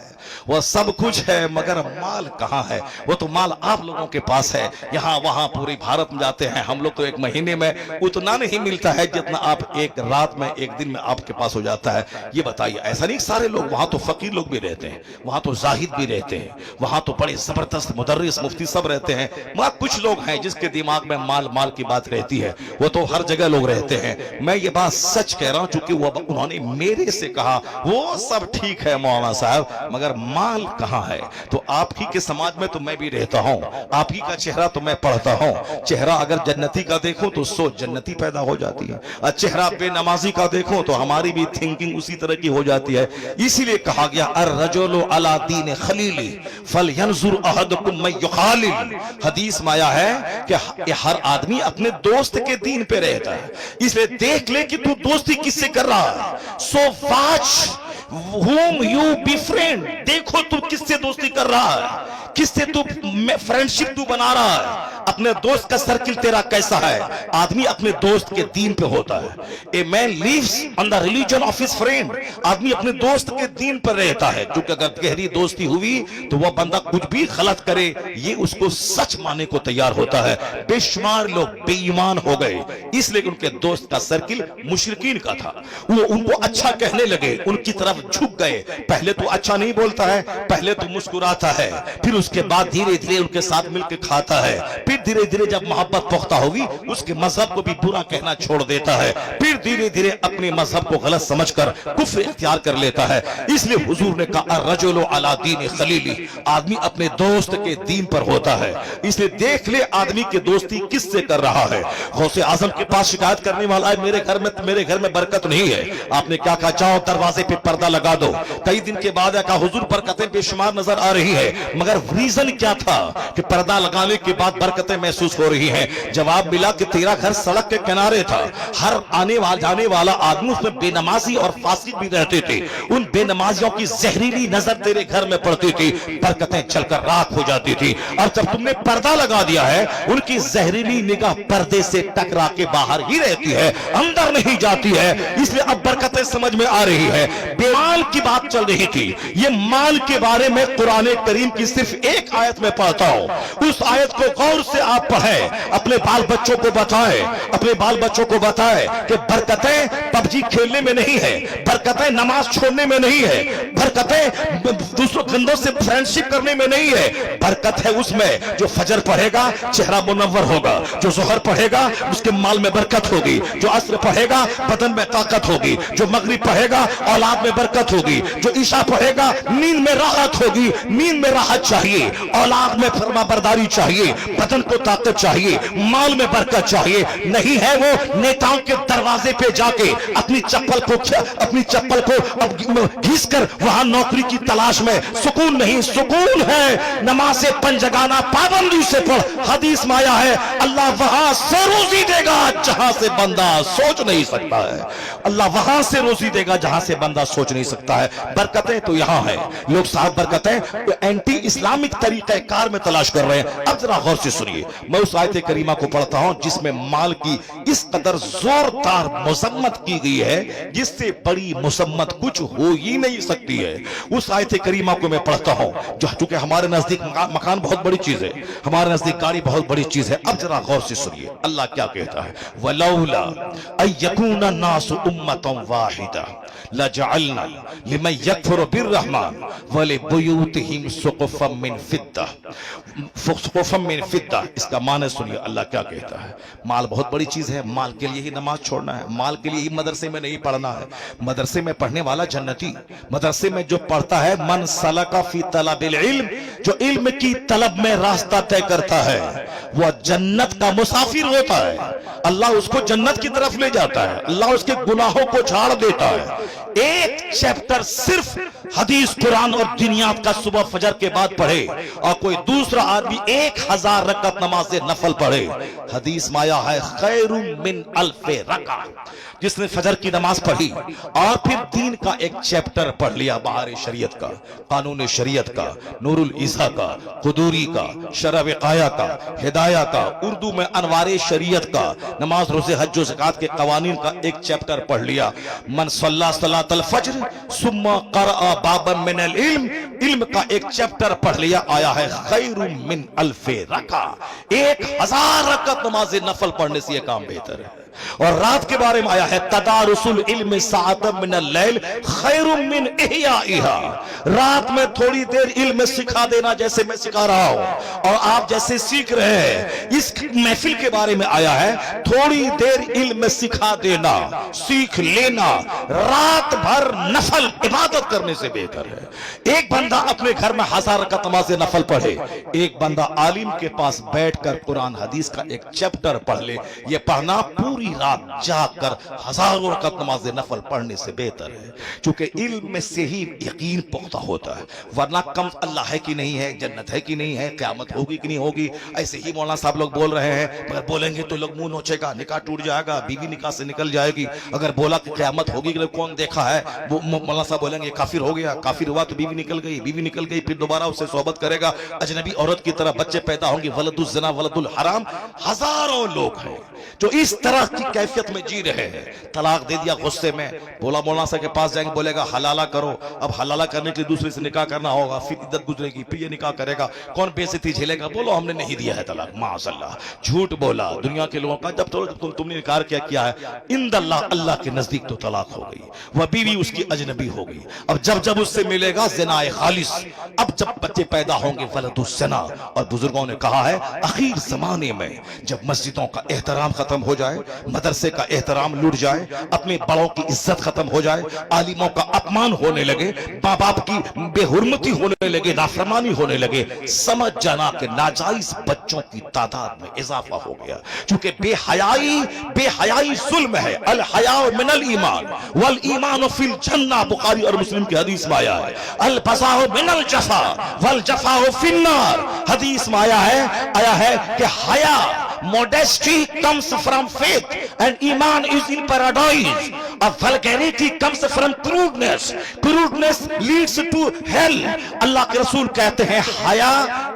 وہ سب کچھ ہے مگر مال کہاں ہے؟ وہ تو مال آپ لوگوں کے پاس ہے، یہاں وہاں پوری بھارت میں جاتے ہیں ہم لوگ تو ایک مہینے میں اتنا نہیں ملتا ہے جتنا آپ ایک رات میں ایک دن میں آپ کے پاس ہو جاتا ہے۔ یہ بتائیے ایسا نہیں سارے لوگ، وہاں تو فقیر لوگ بھی رہتے ہیں، وہاں تو زاہد بھی رہتے ہیں، وہاں تو بڑے زبردست مدرس مفتی سب رہتے ہیں، مگر کچھ لوگ ہیں جس کے دماغ میں مال مال کی بات رہتی ہے، وہ تو ہر جگہ لوگ رہتے ہیں۔ میں یہ بات سچ کہہ رہا ہوں چونکہ وہ انہوں نے میرے سے کہا وہ سب ٹھیک ہے مولانا صاحب مگر مال کہاں ہے؟ تو آپ ہی کے سماج میں تو میں بھی رہتا ہوں، آپ ہی کا چہرہ تو میں پڑھتا ہوں، چہرہ اگر جنتی کا دیکھوں تو سوچ جنتی پیدا ہو جاتی ہے، اور چہرہ بے نمازی کا دیکھوں تو ہماری بھی تھنکنگ اسی طرح کی ہو جاتی ہے۔ اسی لیے کہا گیا الرجل علی دین خلیلی فلینظر احدکم من یخالل، حدیث میں آیا ہے کہ ہر آدمی اپنے دوست کے دین پہ رہتا ہے، اس لیے دیکھ لے کہ تو دوستی کس سے کر رہا ہے۔ سو واچ whom you befriend، دیکھو تو کس سے دوستی کر رہا ہے، کس سے تو فرینڈشپ تو بنا رہا ہے، اپنے دوست کا سرکل تیرا کیسا ہے۔ آدمی اپنے دوست کے دین پہ ہوتا ہے۔ A man lives on the religion of his friend، آدمی اپنے دوست کے دین پر رہتا ہے، کیونکہ اگر گہری دوستی ہوئی تو وہ بندہ کچھ بھی غلط کرے یہ اس کو سچ ماننے کو تیار ہوتا ہے۔ بے شمار لوگ بے ایمان ہو گئے اس لیے ان کے دوست کا سرکل مشرکین کا تھا، وہ ان کو اچھا کہنے لگے، ان کی طرف جھک گئے۔ پہلے تو اچھا نہیں بولتا ہے، پہلے تو مسکراتا ہے، پھر اس کے بعد دھیرے دھیرے ان کے ساتھ مل کے کھاتا ہے، پھر دھیرے دھیرے جب محبت پختہ ہوگی اس کے مذہب کو بھی برا کہنا چھوڑ دیتا ہے، پھر دھیرے دھیرے اپنے مذہب کو غلط سمجھ کر کفر اختیار کر لیتا ہے۔ اس لیے حضور نے کہا الرجل علی دین خلیلی، آدمی اپنے دوست کے دین پر ہوتا ہے، اس لیے دیکھ لے آدمی کی دوستی کس سے کر رہا ہے۔ غوث اعظم کے پاس شکایت کرنے والا ہے میرے گھر میں برکت نہیں ہے، آپ نے کیا کہا جاؤ دروازے پہ پردہ لگا دو۔ کئی دن کے بعد کہا حضور برکتیں بے شمار نظر آ رہی ہے، مگر ریزن کیا تھا کہ پردہ لگانے کے بعد برکتیں محسوس ہو رہی ہیں؟ جواب ملا کہ تیرا گھر سڑک کے کنارے تھا، ہر آنے جانے والا آدمی اس میں بے نمازی اور فاسق بھی رہتے تھے، ان بے نمازیوں کی زہریلی نظر تیرے گھر میں پڑتی تھی، برکتیں چل کر راکھ ہو جاتی تھی، اور جب تم نے پردہ لگا دیا ہے ان کی زہریلی نگاہ پردے سے ٹکرا کے باہر ہی رہتی ہے، اندر نہیں جاتی ہے، اس لیے اب برکتیں سمجھ میں آ رہی ہے۔ بے مال کی بات چل رہی تھی، یہ مال کے بارے میں قرآن کریم کی صرف ایک آیت میں پڑھتا ہوں، اس آیت کو غور سے آپ پڑھیں، اپنے بال بچوں کو بتائیں، اپنے بال بچوں کو بتائیں کہ برکتیں پب جی کھیلنے میں نہیں ہے، برکتیں نماز چھوڑنے میں نہیں ہے، برکتیں دوسروں گندوں سے فرینڈشپ کرنے میں نہیں ہے، برکت ہے اس میں جو فجر پڑھے گا چہرہ منور ہوگا، جو ظہر پڑھے گا اس کے مال میں برکت ہوگی، جو عصر پڑھے گا بدن میں طاقت ہوگی، جو مغرب پڑھے گا اولاد میں برکت ہوگی، جو عشاء پڑھے گا نیند میں راحت ہوگی، نیند میں راحت چاہیے، اولاد میں فرما برداری چاہیے، بدن کو طاقت چاہیے، مال میں برکت چاہیے، نہیں ہے وہ نیتاؤں کے دروازے پہ جا کے اپنی چپل کو گھس کر وہاں نوکری کی تلاش میں سکون نہیں، سکون ہے نماز پنجگانہ پابندی سے پڑھ، حدیث میں آیا ہے اللہ وہاں سے روزی دے گا جہاں سے بندہ سوچ نہیں سکتا ہے، اللہ وہاں سے روزی دے گا جہاں سے بندہ سوچ نہیں سکتا ہے۔ برکتیں تو یہاں ہیں، لوگ صاحب برکتیں اینٹی اسلامک طریقہ کار میں تلاش کر رہے ہیں۔ اب ذرا غور سے سنیے، میں اس آیت کریمہ کو پڑھتا ہوں جس میں مال کی اس قدر زوردار مذمت کی گئی ہے جس سے بڑی مذمت کچھ ہو ہی نہیں سکتی ہے۔ اس آیت کریمہ کو میں پڑھتا ہوں جو چونکہ ہمارے نزدیک مکان بہت بڑی چیز ہے، ہمارے نزدیک گاڑی بہت بڑی چیز ہے۔ اب ذرا غور سے سنیے اللہ کیا کہتا ہے، وَلَوْلَا أَن يَكُونَ النَّاسُ أُمَّةً وَاحِدَةً لَجَعَلْنَا لِمَن يَكْفُرُ بِالرَّحْمَنِ وَلِبُيُوتِهِمْ سُقُفًا مِّن فِضَّةٍ۔ اس کا معنی سنیے اللہ کیا کہتا ہے۔ مال بہت بڑی چیز ہے، مال کے لیے ہی نماز چھوڑنا ہے، مال کے لیے ہی مدرسے میں نہیں پڑھنا ہے، مدرسے میں پڑھنے والا جنتی، مدرسے میں جو پڑھتا ہے من سلک فی طلب العلم، جو علم کی طلب میں راستہ طے کرتا ہے وہ جنت کا مسافر ہوتا ہے، اللہ اس کو جنت کی طرف لے جاتا ہے، اللہ اس کے گناہوں کو جھاڑ دیتا ہے۔ ایک چیپٹر صرف حدیث قرآن اور دنیات کا صبح فجر کے بعد پڑھے اور کوئی دوسرا آدمی 1000 رکعت نماز نفل پڑھے، حدیث میں آیا ہے خیر من الف رکعت، جس نے فجر کی نماز پڑھی اور پھر دین کا ایک چیپٹر پڑھ لیا، بہار شریعت کا، قانون شریعت کا، نور العیسیٰ کا، قدوری کا، شرع وقایہ کا، ہدایہ کا، اردو میں انوار شریعت کا، نماز روزے حج و زکات کے قوانین کا ایک چیپٹر پڑھ لیا۔ من صلی صلاۃ الفجر ثم قرأ بابا من العلم علم کا ایک چیپٹر پڑھ لیا آیا ہے خیر من الف رکع، 1000 رکعت نماز نفل پڑھنے سے یہ کام بہتر ہے. اور رات کے بارے میں آیا ہے تدارس العلم ساعۃ من اللیل خیر من احیائها، رات میں تھوڑی دیر علم سکھا دینا جیسے میں سکھا رہا ہوں اور آپ جیسے سیکھ رہے ہیں. اس محفل کے بارے میں آیا ہے تھوڑی دیر علم سکھا دینا، سیکھ لینا رات بھر نفل عبادت کرنے سے بہتر ہے. ایک بندہ اپنے گھر میں 1000 رکعت نماز نفل پڑھے، ایک بندہ عالم کے پاس بیٹھ کر قرآن حدیث کا ایک چیپٹر پڑھ لے. یہ پڑھنا پوری رات جاگ کر 1000 رکعت نماز نفل پڑھنے سے بہتر ہے، چونکہ علم سے ہی یقین پختہ ہوتا ہے. ورنہ کم اللہ ہے کہ نہیں ہے، جنت ہے کہ نہیں ہے، قیامت ہوگی کہ نہیں ہوگی، ایسے ہی مولانا صاحب لوگ بول رہے ہیں. مگر بولیں گے تو لوگ منہ نوچے گا، نکاح ٹوٹ جائے گا، بیوی نکاح سے نکل جائے گی. اگر بولا کہ قیامت ہوگی کہ کون دیکھا ہے، وہ مولانا صاحب بولیں گے کافر ہو گیا، کافر ہوا تو بیوی نکل گئی، بیوی نکل گئی پھر دوبارہ اس سے صحبت کرے گا، اجنبی عورت کی طرح بچے پیدا ہوں گے، ولد الزنا ولد الحرام. ہزاروں لوگ ہیں جو اس طرح کی کیفیت میں جی رہے ہیں. طلاق دے دیا غصے میں، بولا مولانا صاحب کے پاس جائیں گے، بولے گا حلالہ کرو. اب حلالہ کرنے کے لیے دوسرے سے نکاح کرنا ہوگا، پھر عدت گزرے گی، پھر یہ نکاح کرے گا. کون بے عزتی جھیلے گا؟ بولو ہم نے نہیں دیا ہے طلاق، معاذ اللہ. جھوٹ بولا دنیا کے لوگوں کا. جب تم نے انکار کیا ہے، عند اللہ، اللہ کے نزدیک تو طلاق ہو گئی، وہ بیوی اس کی اجنبی ہو گئی. اب جب اس سے ملے گا زنا خالص. اب جب بچے پیدا ہوں گے ولد الزنا. اور بزرگوں نے کہا ہے اخیر زمانے میں جب مسجدوں کا احترام ختم ہو جائے، مدرسے کا احترام لٹ جائے، اپنے بڑوں کی عزت ختم ہو جائے، عالموں کا اپمان ہونے لگے، ماں باپ کی بے حرمتی ہونے لگے، نافرمانی ہونے لگے، سمجھ جانا کہ ناجائز بچوں کی تعداد میں اضافہ ہو گیا. چونکہ بے حیائی ظلم ہے. الحیاء من الایمان والایمان فی الجنہ، بخاری اور مسلم کی حدیث میں آیا ہے. البذاء من الجفا والجفاء فی النار، حدیث میں آیا ہے کہ حیا modesty comes from faith and iman is in paradise. A vulgarity comes from prudeness leads to hell. اللہ کے رسول کہتے ہیں حیا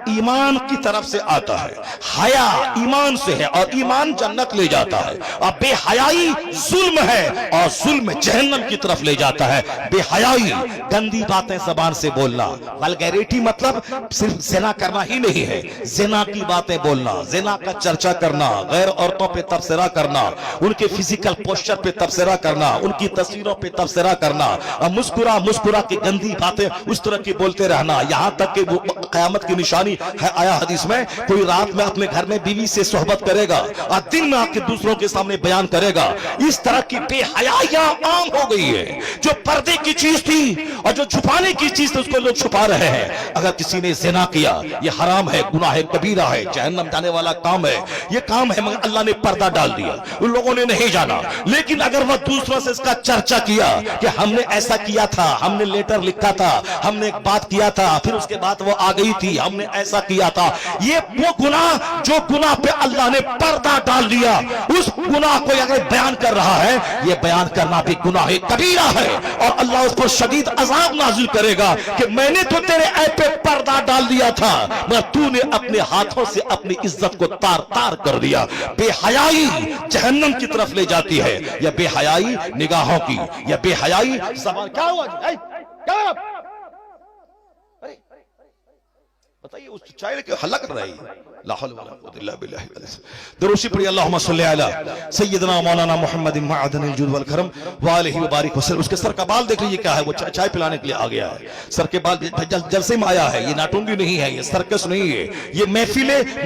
ایمان کی طرف سے آتا ہے، حیا ایمان سے ہے اور ایمان جنت لے جاتا ہے. اور بے حیائی ظلم ہے اور ظلم جہنم کی طرف لے جاتا ہے. بے حیائی گندی باتیں زبان سے بولنا. vulgarity مطلب صرف زنا کرنا ہی نہیں ہے، زنا کی باتیں بولنا، زنا کا چرچا کرنا، غیر عورتوں پہ تبصرہ کرنا، ان کے فزیکل پوسچر پہ تبصرہ کرنا، ان کی تصویروں پہ تبصرہ کرنا، مسکرا کی گندی باتیں اس طرح کی بولتے رہنا. یہاں تک کہ وہ قیامت کی نشانی ہے. آیا حدیث میں کوئی رات میں اپنے گھر میں بیوی سے صحبت کرے گا اور دن میں آ کے دوسروں کے سامنے بیان کرے گا. اس طرح کی بے حیائی عام ہو گئی ہے. جو پردے کی چیز تھی اور جو چھپانے کی چیز تھی اس کو لوگ چھپا رہے ہیں. اگر کسی نے زنا کیا یہ حرام ہے، گناہ کبیرہ ہے، جہنم جانے والا کام ہے. یہ کام ہے مگر اللہ نے پردہ ڈال دیا، ان لوگوں نے نہیں جانا. لیکن اگر وہ دوسروں سے اس کا چرچا کیا کہ ہم نے ایسا کیا تھا، ہم نے لیٹر لکھا تھا، ہم نے ایک بات کیا تھا، پھر اس کے بعد وہ آ گئی تھی، ہم نے ایسا کیا تھا، یہ وہ گناہ جو گناہ پہ اللہ نے پردہ ڈال دیا، اس گناہ کو اگر بیان کر رہا ہے، یہ بیان کرنا بھی گناہ کبیرہ ہے. اور اللہ اس کو شدید عذاب نازل کرے گا کہ میں نے تو تیرے عیب پہ پردہ ڈال دیا تھا مگر تو نے اپنے ہاتھوں سے اپنی عزت کو تار تار کر دیا. بے حیائی جہنم کی طرف لے جاتی ہے، یا بے حیائی نگاہوں کی، یا بے حیائی زبان. کیا ہوا جی؟ کیا بتائیے؟ اس چائے کے حلہ کر رہی ہے. لا حول ولا قوت الا باللہ. دروشی پڑھی اللہم صلی علی سیدنا مولانا محمد معدن الجود والکرم والہ وبارک وسلم. اس کے سر کا بال دیکھ لیجیے کیا ہے، وہ چائے پلانے کے لیے آ گیا ہے. سر کے بال جلسے میں آیا ہے. یہ ناٹونگی نہیں ہے، یہ سرکس نہیں ہے، یہ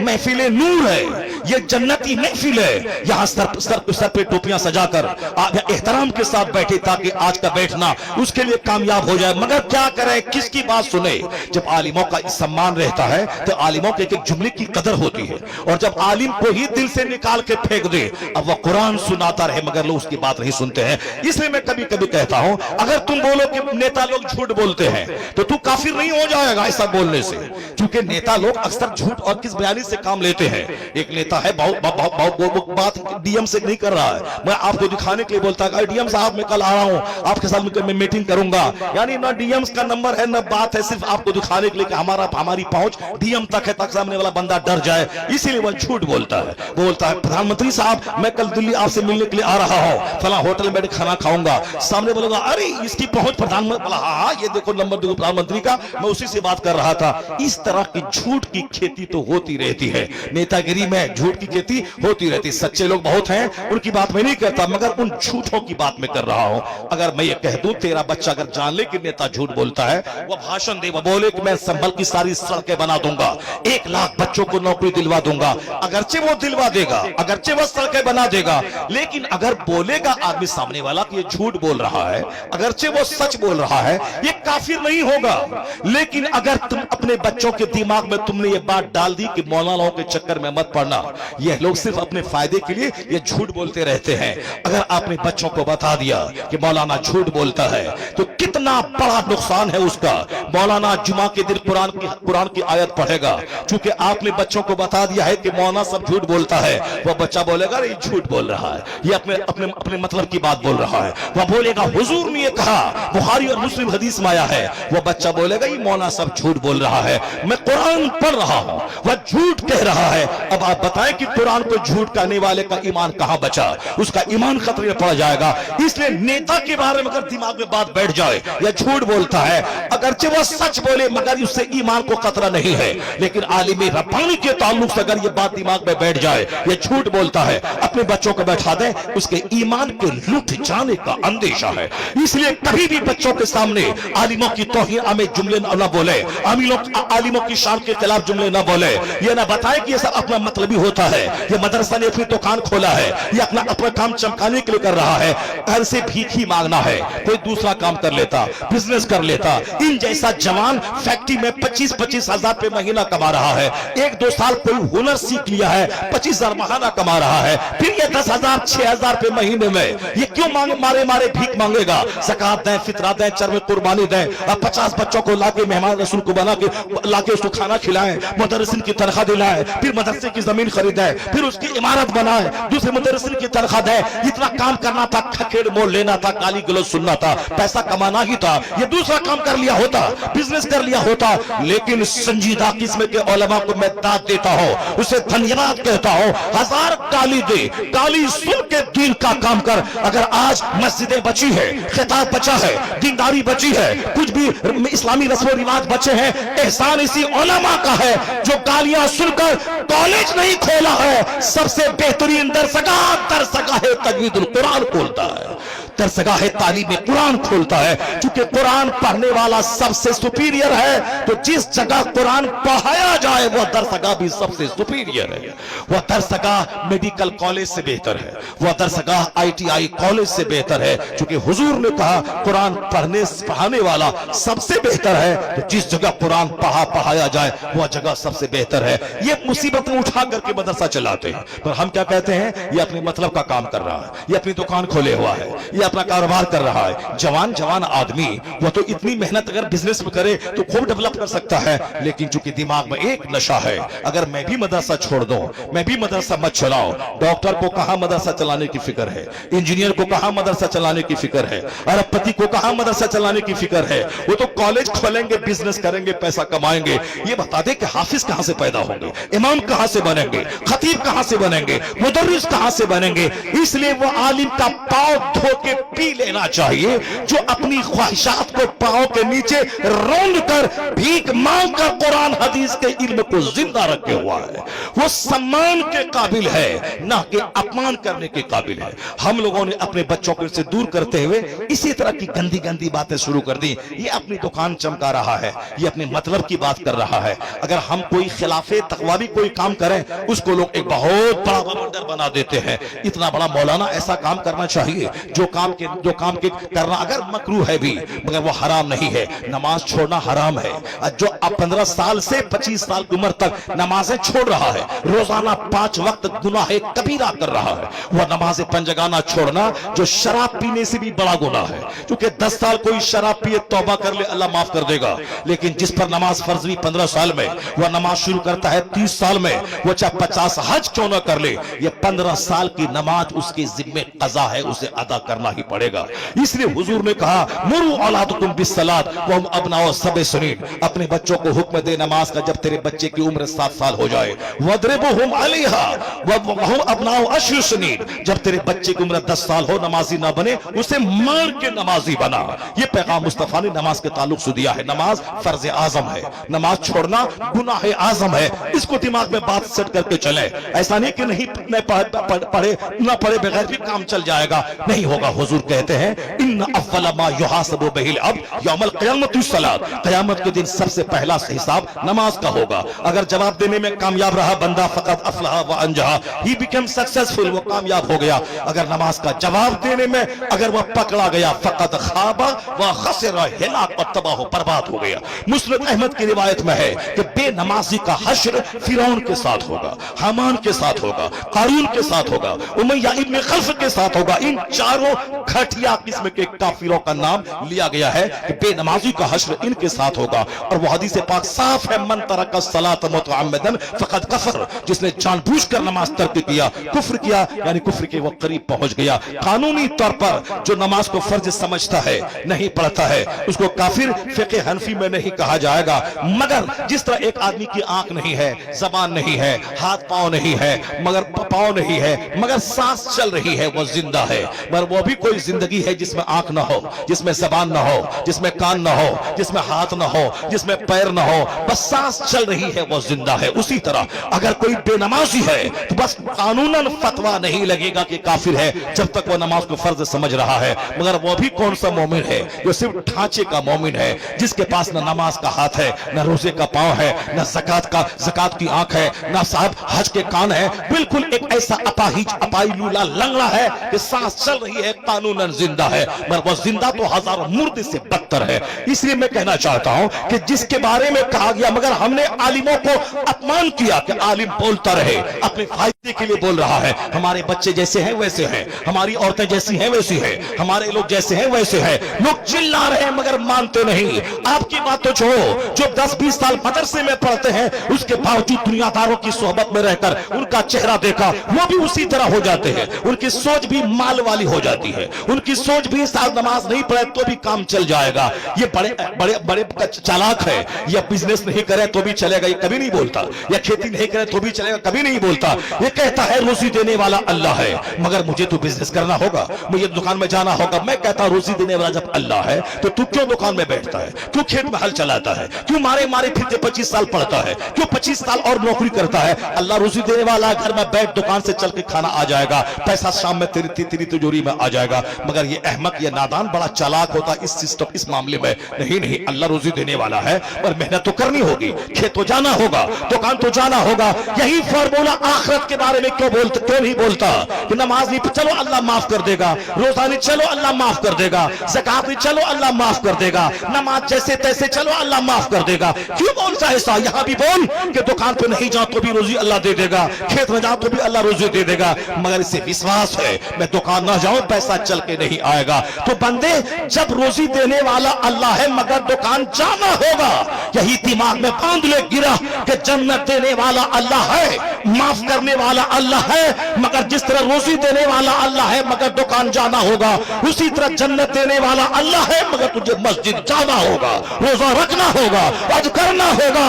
محفل نور ہے، یہ جنتی محفل ہے. یہاں سر پہ ٹوپیاں سجا کر احترام کے ساتھ بیٹھے تاکہ آج کا بیٹھنا اس کے لیے کامیاب ہو جائے. مگر کیا کرے، کس کی بات سنے؟ جب عالموں کا سمان رہتا ہے تو عالموں کے ایک جملے کی قدر ہوتی ہے. اور جب عالم کو ہی دل سے نکال کے پھینک دے، اب وہ قرآن سناتا رہے مگر لوگ اس کی بات نہیں سنتے ہیں. اس لیے میں کبھی کبھی کہتا ہوں اگر تم بولو کہ نیتا لوگ جھوٹ بولتے ہیں تو تو کافر نہیں ہو جائے گا ایسا بولنے سے. چونکہ نیتا لوگ اکثر جھوٹ اور کس بیانی سے کام لیتے ہیں. ایک نیتا ہے بات ڈی ایم سے نہیں کر رہا ہے، میں آپ کو دکھانے کے لیے بولتا ہے ڈی ایم صاحب میں کل آ رہا ہوں، آپ کے ساتھ میں میٹنگ کروں گا. یعنی نہ ڈی ایم کا نمبر ہے نہ بات ہے، صرف آپ کو دکھانے کے لیے کہ ہماری पहुंच डीएम तक है, तक सामने वाला बंदा डर जाए, इसीलिए वो झूठ बोलता है। बोलता है प्रधानमंत्री साहब मैं कल दिल्ली आपसे मिलने के लिए आ रहा हूं, फला होटल में बैठ खाना खाऊंगा। सामने बोलेगा अरे इसकी पहुंच प्रधानमंत्री, बोला हाँ ये देखो नंबर देखो प्रधानमंत्री का, मैं उसी से बात कर रहा था। इस तरह की झूठ की खेती तो होती रहती है, नेतागिरी में झूठ की खेती होती रहती। सच्चे लोग बहुत हैं, उनकी बात मैं नहीं करता, मगर उन झूठों की बात मैं कर रहा हूं। अगर मैं ये कह दूं तेरा बच्चा अगर जान ले कि नेता झूठ बोलता है, वो भाषण दे, वो बोले कि मैं संभल की सारी सड़कें बना दूंगा, 1 लाख बच्चों को नौकरी दिलवा दूंगा, अगरचे वो दिलवा देगा, अगरचे वो सड़कें बना देगा, लेकिन अगर बोलेगा आदमी सामने वाला कि ये झूठ बोल रहा है, अगरचे वो सच बोल रहा है, ये काफिर नहीं होगा। लेकिन अगर तुम अपने बच्चों के दिमाग में तुमने ये बात डाल दी कि मौलानाओं के चक्कर में मत पड़ना, ये लोग सिर्फ अपने फायदे के लिए ये झूठ बोलते रहते हैं, अगर आपने बच्चों को बता दिया कि मौलाना झूठ बोलता है तो कितना बड़ा नुकसान है उसका। मौलाना जुमा के दिन कुरान की आयत पढ़ेगा, क्योंकि आपने बच्चों को बता दिया है कि मौलाना सब झूठ बोलता है, वह बच्चा बोलेगा ये झूठ बोल रहा है, ये अपने मतलब की बात बोल रहा है। वह बोलेगा हुजूर ने ये कहा, बुखारी और मुस्लिम हदीस में आया है, वह बच्चा बोलेगा ये मौलाना सब झूठ बोल रहा है, मैं कुरान पढ़ रहा हूं, वह झूठ कह रहा है। अब आप बताएं कि कुरान को झूठ कहने वाले का ईमान कहां बचा, उसका ईमान खतरे में पड़ जाएगा। इसलिए नेता के बारे में अगर दिमाग में बात बैठ जाए या झूठ बोलता है, अगरचे वो सच बोले मगर उससे ईमान को खतरा नहीं है, लेकिन आलिम रब्बानी के ताल्लुक से अगर ये बात दिमाग में बैठ जाए ये झूठ बोलता है, अपने बच्चों को बैठा दें, उसके ईमान के लुट जाने का अंदेशा है। इसलिए कभी भी बच्चों के सामने आलिमों की तौहीन में जुमले न बोले, आलिमों की शान के खिलाफ जुमले न बोले, ये ना बताए कि ये सब अपना मतलबी होता है, ये मदरसा ने अपनी दुकान खोला है, ये अपना काम चमकाने के लिए कर रहा है, घर से भीख ही मांगना है, कोई दूसरा काम कर लेता, बिजनेस कर लेता। इन जैसा जवान फैक्ट्री में 25-25 हजार पे महीना कमा रहा है, 1-2 साल कोई हुनर सीख लिया है, 25,000 महीना कमा रहा है, फिर ये 10,000 6,000 पे महीने में ये क्यों मारे भीख मांगेगा। ज़कात दें, फितरा दें, चरमे कुर्बानी दें, 50 बच्चों को लाके मेहमान रसूल को बना के लाके उसको खाना खिलाएं, मुदर्रिसिन की तनख्वाह दिलाएं, फिर मदरसे की जमीन खरीदें, फिर उसकी इमारत बनाएं, दूसरे मुदर्रिसिन की तनख्वाह दें। इतना काम करना था, खखेड़ मोल लेना था, गाली गलौज सुनना था, पैसा कमाना ही था, ये दूसरा काम कर लिया होता, बिजनेस कर लिया होता। लेकिन संजीदा किस्म के उलमा को मैं दाद देता हूं, उसे धन्यवाद कहता हूं, 1000 गाली दे, गाली सुन के दीन का काम कर। अगर आज मस्जिदें बची है, खिताब बचा है, दीनदारी बची है, कुछ भी इस्लामी रस्म रिवाज बचे हैं, एहसान इसी उलमा का है जो गालियां सुनकर कॉलेज नहीं खोला है, सबसे बेहतरीन दरसगाह है तजवीदुल कुरान खोलता है, दरसगाह तालीम कुरान खोलता है, क्योंकि कुरान पढ़ने वाला सबसे सुपीरियर है। तो जिस जगह कुरान पढ़ाया जाए वह दरसगाह भी सबसे सुपीरियर है, वह दरसगाह मेडिकल कॉलेज से बेहतर है, वह दरसगाह ITI कॉलेज से बेहतर है, क्योंकि हुजूर ने कहा कुरान पढ़ाने वाला सबसे बेहतर है। तो जिस जगह कुरान पढ़ाया जाए वह जगह सबसे बेहतर है। ये मुसीबत में उठा करके मदरसा चलाते हैं, पर हम क्या कहते हैं, ये अपने मतलब का काम कर रहा है, ये अपनी दुकान खोले हुआ है, ये अपना कारोबार कर रहा है। जवान आदमी वह तो इतनी मेहनत अगर बिजनेस में करे तो खूब डेवलप कर सकता है, लेकिन चूंकि दिमाग में एक नशा है, अगर मैं भी मदरसा छोड़ दूं, मैं भी मदरसा मत चलाऊं। डॉक्टर को कहां मदरसा चलाने की फिक्र है, इंजीनियर को कहां मदरसा चलाने की फिक्र है, अरबपति को कहां मदरसा चलाने की फिक्र है। वो तो कॉलेज खोलेंगे, बिजनेस करेंगे, पैसा कमाएंगे। ये बता दे कि हाफिज कहां से पैदा होंगे, इमाम कहां से बनेंगे, खतीब कहां से बनेंगे, मुदर्रिस कहां से बनेंगे। इसलिए वो आलिम का पांव धो के पी लेना चाहिए जो अपनी ख्वाहिशात को पांव के नीचे रौंद कर भीख मांग कर कुरान हदीस के इल्म को जिंदा रखे हुआ है। वो सम्मान के काबिल है, ना कि अपमान करने के काबिल है। हम लोगों ने अपने बच्चों को इससे दूर करते हुए इसी तरह की गंदी गंदी बातें शुरू कर दी। ये अपनी दुकान चमका रहा है, ये अपने मतलब की बात कर रहा है। अगर हम कोई खिलाफे तकवा भी कोई काम करें उसको लोग एक बहुत बड़ा बवंडर बना देते हैं। इतना बड़ा मौलाना ऐसा काम करना चाहिए जो काम के करना अगर मकरूह है भी मगर वो हराम नहीं है। नमाज छोड़ना हराम है। जो अब 15 साल से 25 साल की उम्र तक नमाजें छोड़ रहा है, रोजाना 5 वक्त गुनाह कबीरा कर रहा है, वह नमाजें पंजगाना छोड़ना जो शराब पीने से भी बड़ा गुनाह है। क्योंकि 10 साल कोई शराब पिए तौबा कर ले अल्लाह माफ कर देगा, लेकिन जिस पर नमाज फर्ज हुई 15 साल में वह नमाज शुरू करता है 30 साल में, वो चाहे 50 हज क्यों ना कर ले, ये 15 साल की नमाज उसके जिम्मे कज़ा है, उसे अदा करना करना ही पड़ेगा। इसलिए हुजूर ने कहा मुरु औलादकुम बिस्सलात व हम अबनाओ सबे सुनीन, अपने बच्चों को हुक्म दे नमाज का जब तेरे बच्चे की उम्र 7 साल हो जाए। वद्रिबुहुम अलैहा व हम अबनाओ अश्र सुनीन, जब तेरे बच्चे की उम्र 10 साल हो नमाजी ना बने उसे मार के नमाजी बना। ये पैगाम मुस्तफा ने नमाज के ताल्लुक से दिया है। नमाज फर्ज आजम है, नमाज छोड़ना गुनाह आजम है। इसको दिमाग में बात सेट करके चले। ऐसा नहीं कि नहीं पढ़े ना पढ़े बगैर भी काम चल जाएगा, नहीं होगा। हुजूर कहते हैं इन्न अव्वल मा युहासबु बिहिल अब्द यौमल क़ियामति सलात, क़यामत के दिन सबसे पहला हिसाब नमाज का होगा। अगर जवाब देने में कामयाब रहा बंदा फ़क़द अफ़लह व अंजहा, ही बिकम सक्सेसफुल, वो कामयाब हो गया। अगर नमाज का जवाब देने में अगर वह पकड़ा गया फ़क़द ख़ाबा व ख़सिरा, हिलाक और तबाह बर्बाद हो गया। मुस्लिम अहमद की रिवायत में है कि बेनमाजी का हश्र फिरौन के साथ होगा, हामान के साथ होगा, कारून के साथ होगा, उमय्या इब्न खल्फ के साथ होगा। इन चारों घटिया किस्म के काफिरों का नाम लिया गया है कि बेनमाजी का हश्र इनके साथ होगा। और वो हदीस पाक साफ है, मन तरका सलात मुतअम्मिदन फ़क़द कफ़र, जिसने जानबूझकर नमाज तर्क किया कुफ्र किया, यानी कुफ्र के वो करीब पहुंच गया। कानूनी तौर पर जो नमाज को फर्ज समझता है नहीं पढ़ता है उसको काफिर फ़िक़्ह हनफी में नहीं कहा जाएगा। मगर जिस तरह एक आदमी की आंख नहीं है, जबान नहीं है, हाथ पांव नहीं है, मगर पांव नहीं है, मगर सांस चल रही है, वो जिंदा है। मगर वो भी कोई जिंदगी है जिसमें आंख ना हो, जिसमें जबान ना हो, जिसमें कान ना हो, जिसमें हाथ ना हो, जिसमें पैर ना हो, बस सांस चल रही है, वो जिंदा है। उसी तरह अगर कोई बेनमाजी है तो बस कानूनन फतवा नहीं लगेगा कि काफिर है जब तक वो नमाज को फर्ज समझ रहा है। मगर वो भी कौन सा मोमिन है जो सिर्फ ढांचे का मोमिन है, जिसके पास न नमाज का हाथ है, न रोजे का पांव है, न ज़कात की आंख है, न साहब हज के कान है। बिल्कुल एक ऐसा अपाहिज अपाइलूला लंगड़ा है कि सांस चल रही है, कानूनन जिंदा है, मगर वो जिंदा तो हजारों मुर्दे से बदतर है। इसलिए मैं कहना चाहता हूं कि जिसके बारे में कहा गया मगर हमने आलिमों को अपमान किया कि आलिम बोलता रहे, अपने फायदे के लिए बोल रहा है। हमारे बच्चे जैसे हैं वैसे हैं, हमारी औरतें जैसी हैं वैसी हैं, हमारे लोग जैसे हैं वैसे हैं। लोग चिल्ला रहे हैं मगर मानते नहीं। आपकी बात तो छोड़ो, जो 10-20 साल मदरसे में पढ़ते हैं उसके बावजूद दुनियादारों की सोहबत में रहकर उनका चेहरा देखा, वो भी उसी तरह हो जाते हैं। उनकी सोच भी माल वाली हो जाती है, उनकी सोच भी साथ नमाज नहीं पढ़े तो भी काम चल जाएगा। ये बड़े बड़े बड़े चालाक है। या बिजनेस नहीं करे तो भी चलेगा, ये कभी नहीं बोलता। या खेती नहीं करे तो भी चलेगा, कभी नहीं बोलता। ये कहता है रोजी देने वाला अल्लाह है, मगर मुझे तो बिजनेस करना होगा, मुझे दुकान में जाना होगा। मैं कहता हूं रोजी देने वाला जब अल्लाह है तो तू क्यों दुकान में बैठता है, क्यों खेत में हल चलाता है, क्यों मारे मारे फिरते 25 साल पढ़ता है, क्यों 25 साल और नौकरी करता है। अल्लाह रोजी देने वाला, घर में बैठ दुकान से चल के खाना आ जाएगा, पैसा शाम में तेरी तिजोरी में आ जाएगा। मगर ये अहमक, ये नादान बड़ा चालाक होता इस सिस्टम, इस मामले में। नहीं, अल्लाह रोजी देने वाला है पर मेहनत तो करनी होगी, खेत तो जाना होगा, दुकान तो जाना होगा। यही फॉर्मूला आखिरत के बारे में क्यों नहीं बोलता कि नमाज नहीं, चलो अल्लाह माफ कर देगा, रोजा नहीं, चलो अल्लाह माफ कर देगा, ज़कात नहीं, चलो अल्लाह माफ कर देगा, नमाज जैसे तैसे चलो अल्लाह माफ कर देगा। क्यों बोलता है ऐसा? यहां भी बोल कि दुकान पे नहीं जाओ तो भी रोजी अल्लाह दे देगा, खेत में जाओ तो भी अल्लाह रोजी दे देगा। मगर इसे विश्वास है मैं दुकान ना जाऊं पैसा चल के नहीं आएगा। तो बंदे, जब रोजी देने वाला अल्लाह है मगर दुकान जाना होगा, यही दिमाग में बांध ले गिरा कि जन्नत देने वाला अल्लाह है, माफ करने वाला अल्लाह है, मगर जिस तरह रोजी देने वाला अल्लाह है मगर दुकान जाना होगा, उसी तरह जन्नत देने वाला अल्लाह है मगर तुझे मस्जिद जाना होगा, रोजा रखना होगा, हज करना होगा।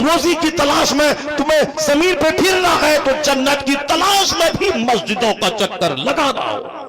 रोजी की तलाश में तुम्हें जमीन पे फिरना है तो जन्नत की तलाश में भी मस्जिदों का चक्कर लगाना होगा।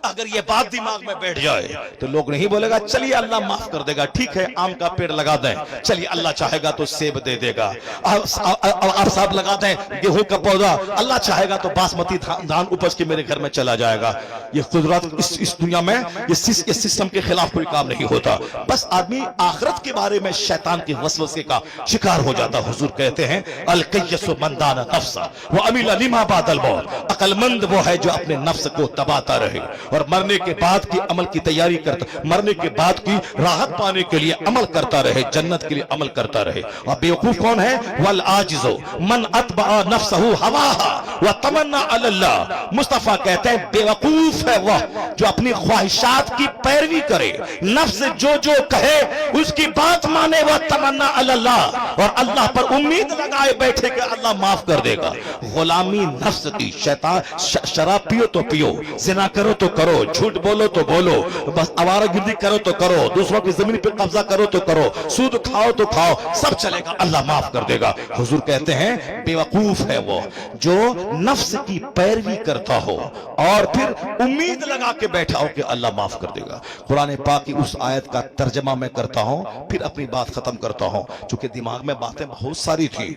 अगर ये बात दिमाग में बैठ जाए तो लोग नहीं बोलेगा चलिए अल्लाह माफ कर देगा, ठीक है आम का पेड़ लगा दें, चलिए अल्लाह चाहेगा तो सेब दे देगा, आप साहब लगा दें गेहूं का पौधा, अल्लाह चाहेगा तो बासमती धान उपज के मेरे घर में चला जाएगा। ये कुदरत इस दुनिया में ये सिस्टम के खिलाफ कोई काम नहीं होता। बस आदमी आखिरत के बारे में शैतान के वसवसे का शिकार हो जाता। हुजूर कहते हैं अल कय्यसु मन दाना नफ्सा व अमिल लिमा बादल मौत, अक्लमंद वो है जो अपने नफ्स को दबाता रहे और मरने के बाद की अमल की तैयारी करता, मरने के बाद की राहत पाने के लिए अमल करता रहे, जन्नत के लिए अमल करता रहे। और बेवकूफ कौन है? वल आजिज़ो मन अतबा नफ्सहु हवाहा व तमन्ना अल्लाह। मुस्तफा कहते हैं बेवकूफ है वह जो अपनी ख्वाहिशात की पैरवी करे, नफ्स जो जो कहे उसकी बात माने, वह तमन्ना अल्लाह और अल्लाह पर उम्मीद लगाए बैठे कि अल्लाह माफ कर देगा। गुलामी नफ्स की, शैतान, शराब पियो तो पियो, जिना करो तो करो, झूठ बोलो तो बोलो, बस आवारागर्दी करो तो करो, दूसरों की जमीन पे कब्जा करो तो करो, सूद खाओ तो खाओ, सब चलेगा, अल्लाह माफ कर देगा। हुजूर कहते हैं बेवकूफ है वो जो नफ्स की पैरवी करता हो और फिर उम्मीद लगा के बैठा हो कि अल्लाह माफ कर देगा। कुरान पाक की उस आयत का तर्जमा मैं करता हूं, फिर अपनी बात खत्म करता हूं। चूंकि दिमाग में बातें बहुत सारी थी,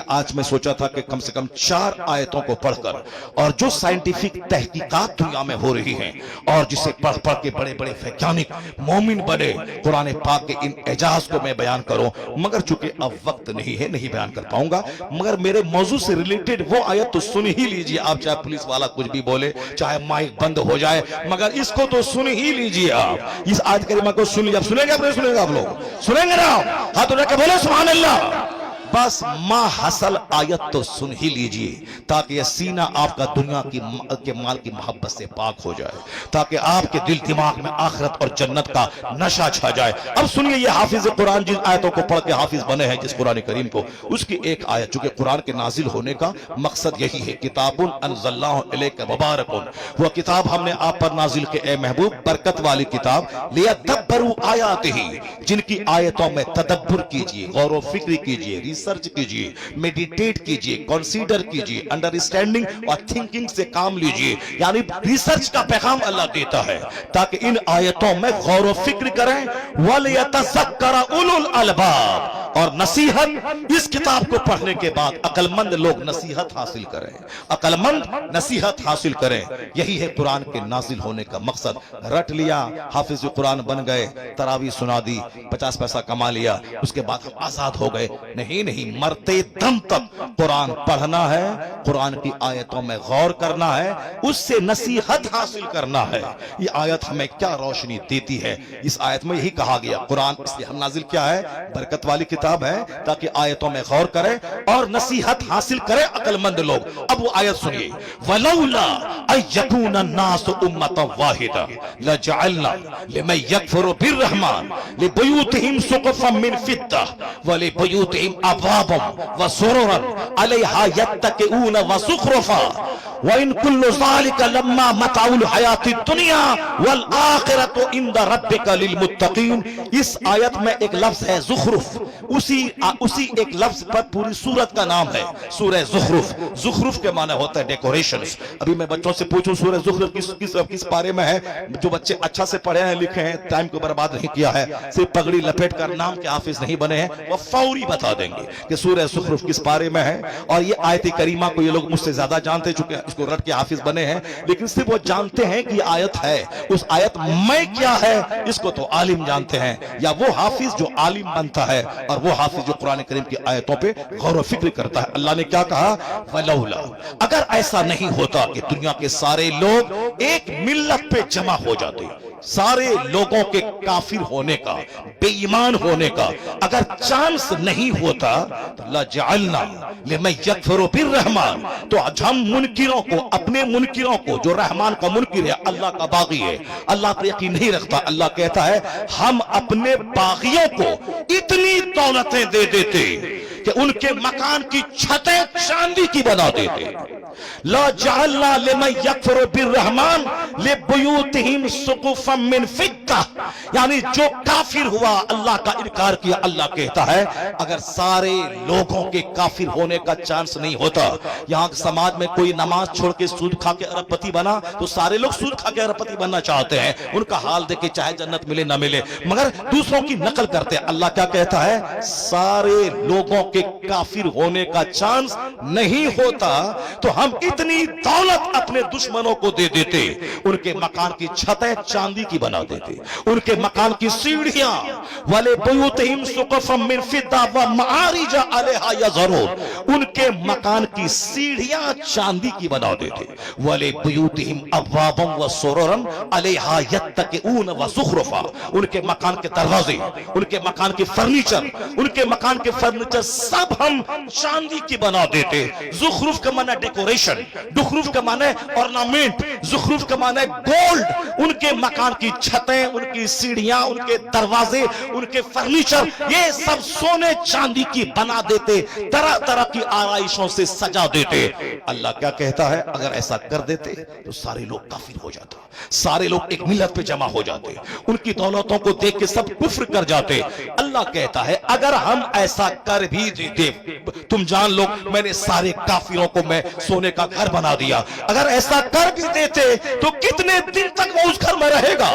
आज मैं सोचा था कि कम से कम 4 आयतों को पढ़कर और जो साइंटिफिक तहकीकात दुनिया में हो रही हैं और जिसे पढ़ पढ़ के बड़े बड़े वैज्ञानिक मोमिन बने, कुरान पाक के इन एजाज को मैं बयान करूं, मगर चूंकि अब वक्त नहीं है, नहीं बयान कर पाऊंगा। मगर मेरे मौजू से रिलेटेड वो आयत तो सुन ही लीजिए आप, चाहे पुलिस वाला कुछ भी बोले, चाहे माइक बंद हो जाए, मगर इसको तो सुन ही लीजिए आप। इस आयत करीमा को सुन लीजिए। सुनेंगे आप नहीं सुनेंगे? आप लोग सुनेंगे ना? हाथ उठा के बोले सुभान अल्लाह। बस माँ हसल आयत तो सुन ही लीजिए ताकि यह सीना आपका दुनिया के माल की मोहब्बत से पाक हो जाए, ताकि आपके दिल दिमाग में आखिरत और जन्नत का नशा छा जाए। अब सुनिए, ये हाफिज कुरान जिन आयतों को पढ़ के हाफिज बने हैं जिस कुरान करीम को, उसकी एक आयत, चूंकि कुरान के नाजिल होने का मकसद यही है, किताबुन अनज़लनाहु इलैका मुबारकुन, वह किताब हमने आप पर नाजिल के ए महबूब, बरकत वाली किताब, लियदब्बरू आयातिही, जिनकी आयतों में तदब्बुर कीजिए, गौर व फिक्र कीजिए, रिसर्च कीजिए, मेडिटेट कीजिए, कंसीडर कीजिए, अंडरस्टैंडिंग और थिंकिंग से काम लीजिए। यानी रिसर्च का पैगाम अल्लाह देता है ताकि इन आयतों में गौर व फिक्र करें। वलियतज़क्कर उलुल अलबाब, और नसीहत, इस किताब को पढ़ने के बाद अक्लमंद लोग नसीहत हासिल करें, अक्लमंद नसीहत हासिल करें। यही है कुरान के नाजिल होने का मकसद। रट लिया, हाफिज कुरान बन गए, तरावी सुना दी, 50 पैसा कमा लिया, उसके बाद हम आजाद हो गए? नहीं नहीं, मरते दम तक कुरान पढ़ना है, कुरान की आयतों में गौर करना है, उससे नसीहत हासिल करना है। ये आयत हमें क्या रोशनी देती है? इस आयत में यही कहा गया, कुरान इसलिए हम नाजिल क्या है, बरकत वाली किताब है, ताकि आयतों में गौर करें और नसीहत हासिल करें अक्लमंद लोग। अब वो आयत सुनिए, वलौला अयकुन अन्नास उम्मतन वाहिदा लजअलना लिमन यकफुरु बिर्रहमान लिबुयूतिहिम सुक़फन मिन फिद्दा व लिबुयूतिहिम अबवाबन व सुरुरन अलैहा यत्तकिऊन व ज़ुख़रुफा व इन कुल्लु ज़ालिका लम्मा मताउल हयातिद दुनिया वल आखिरतु इंदा रब्बिका लिल मुत्तकीन। इस आयत में एक लफ्ज है ज़ुख़रुफ, उसी एक लफ्ज पर पूरी सूरत का नाम है, सूरह ज़ुख़रुफ। ज़ुख़रुफ के माने होता है डेकोरेशंस। अभी मैं बच्चों से पूछूं सूरह ज़ुख़रुफ किस पारे में है? जो बच्चे अच्छा से पढ़े हैं, लिखे हैं, टाइम को बर्बाद नहीं किया है, सिर्फ पगड़ी लपेट कर नाम के हाफिज नहीं बने हैं, वो फौरी बता देंगे कि सूरह ज़ुख़रुफ किस पारे में है। और ये आयत करीमा को ये लोग मुझसे ज्यादा जानते, चुके इसको रट के हाफिज बने हैं, लेकिन सिर्फ वो जानते हैं कि आयत है। उस आयत में क्या है इसको तो आलिम जानते हैं, या वो हाफिज जो आलिम बनता है और वो हाफिज जो कुरान करीम की आयतों पे गौर व फिक्र करता है। अल्लाह ने क्या कहा, वलौला, अगर ऐसा नहीं होता कि दुनिया के सारे लोग एक मिल्लत पे जमा हो जाते, सारे लोगों के काफिर होने का, बेईमान होने का अगर चांस नहीं होता, तो लजअलना लिमन यकफुरु बिर्रहमान, तो आज हम मुनकिरों को, अपने मुनकिरों को, जो रहमान का मुनकिर है, अल्लाह का बागी है, अल्लाह पर यकीन नहीं रखता, अल्लाह कहता है हम अपने बागियों को इतनी दौलतें दे देते कि उनके मकान की छतें चांदी की बना देते। लजअलना लिमन यकफुरु बिर्रहमान लिबुयूतिहिम सुक़फन मिन फिद्दा, यानी जो काफिर हुआ, अल्लाह का इनकार किया, अल्लाह कहता है अगर सारे लोगों के काफिर होने का चांस नहीं होता, यहाँ समाज में कोई नमाज छोड़ के सूद खा के अरबपति बना तो सारे लोग सूद खा के अरबपति बनना चाहते हैं, उनका हाल देखे चाहे जन्नत मिले ना मिले, मगर दूसरों की नकल करते हैं। अल्लाह क्या कहता है, सारे लोगों के काफिर होने का चांस नहीं होता तो हम इतनी दौलत अपने दुश्मनों को दे देते, उनके मकान की छतें चांदी की बना देते, उनके मकान की सीढ़ियां, वाले बुयूतिहिम सुक़फन मिन फिद्दा व मआरिज अलैहा यज़रून, उनके मकान की सीढ़ियां चांदी की बना देते, वाले बुयूतिहिम अबवाबन व सुरुरन अलैहा यत्तकिऊन व ज़ुख़रुफा, उनके मकान के दरवाजे, उनके मकान के फर्नीचर, उनके मकान के फर्नीचर सब हम चांदी की बना देते। जुखरूफ का माना डेकोरेशन, दुखरूफ का माना ऑर्नामेंट, जुखरूफ का माना गोल्ड। उनके मकान की छतें, उनकी सीढ़ियां, उनके दरवाजे, उनके फर्नीचर, ये सब सोने चांदी की बना देते, तरह तरह की आराइशों से सजा देते। अल्लाह क्या कहता है, अगर ऐसा कर देते तो सारे लोग काफिर हो जाते, सारे लोग एक मिलत पे जमा हो जाते, उनकी दौलतों को देख के सब कुफ्र कर जाते। अल्लाह कहता है अगर हम ऐसा कर भी देते, तुम जान लो मैंने सारे काफिरों को मैं सोने का घर बना दिया, अगर ऐसा कर भी देते तो कितने दिन तक वो उस घर में रहेगा।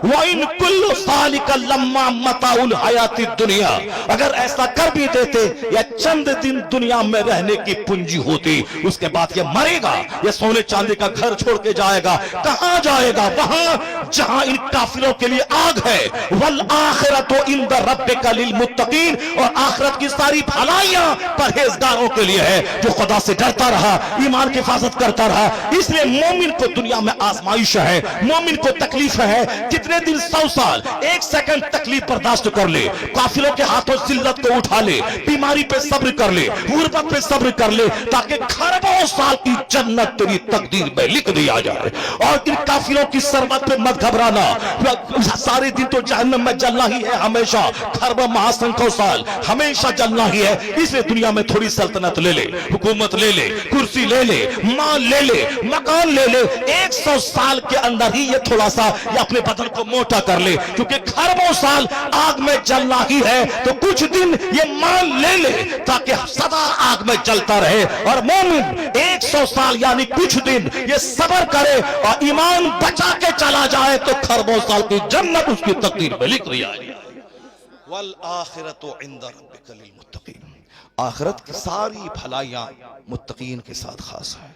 वाइन कुल्लु सालिका लम्मा मताउल हयाती दुनिया, अगर ऐसा कर भी देते या चंद दिन दुनिया में रहने की पूंजी होती, उसके बाद ये मरेगा, ये सोने चांदी का घर छोड़ के जाएगा। कहां जाएगा? वहां जहां इन काफिरों के लिए आग है। वल आखिरतु इंद रब्बिका लिल मुत्तकीन, और आखिरत की सारी भलाइयां परहेजगारों के लिए है, जो खुदा से डरता रहा, ईमान की हिफाजत करता रहा। इसलिए मोमिन को दुनिया में आजमाइश है, मोमिन को तकलीफ है। कितने दिन, 100 साल, 1 सेकंड तकलीफ बर्दाश्त कर ले, काफिरों के हाथों जिल्लत को उठा ले, बीमारी पे सब्र कर ले, गुर्बत पे सब्र कर ले, ताकि खरबों साल की जन्नत तेरी तकदीर में लिख दिया जाए। और इन काफिरों की सरबत पे मत घबराना, सारे दिन तो जहन्नम में जलना ही है हमेशा, खरबों महासंख्यों साल हमेशा जलना ही है। इसलिए दुनिया में थोड़ी सल्तनत ले ले, हुकूमत ले ले, कुर्सी ले ले, माल ले ले, मकान ले ले, 100 साल के अंदर ही ये थोड़ा सा ये अपने बदन को मोटा कर ले, क्योंकि खरबों साल आग में जलना ही है। तो कुछ दिन ये माल ले ले ताकि सदा आग में जलता रहे। और मोमिन 100 साल यानी कुछ दिन ये सब्र करे और ईमान बचा के चला जाए तो खरबों साल की जन्नत उसकी तकदीर में लिख दिया जाए। वल आखिरतु इंद रब्बिका लिल मुत्तकीन, आखिरत की सारी भलाइयां मुत्तकीन के साथ खास है।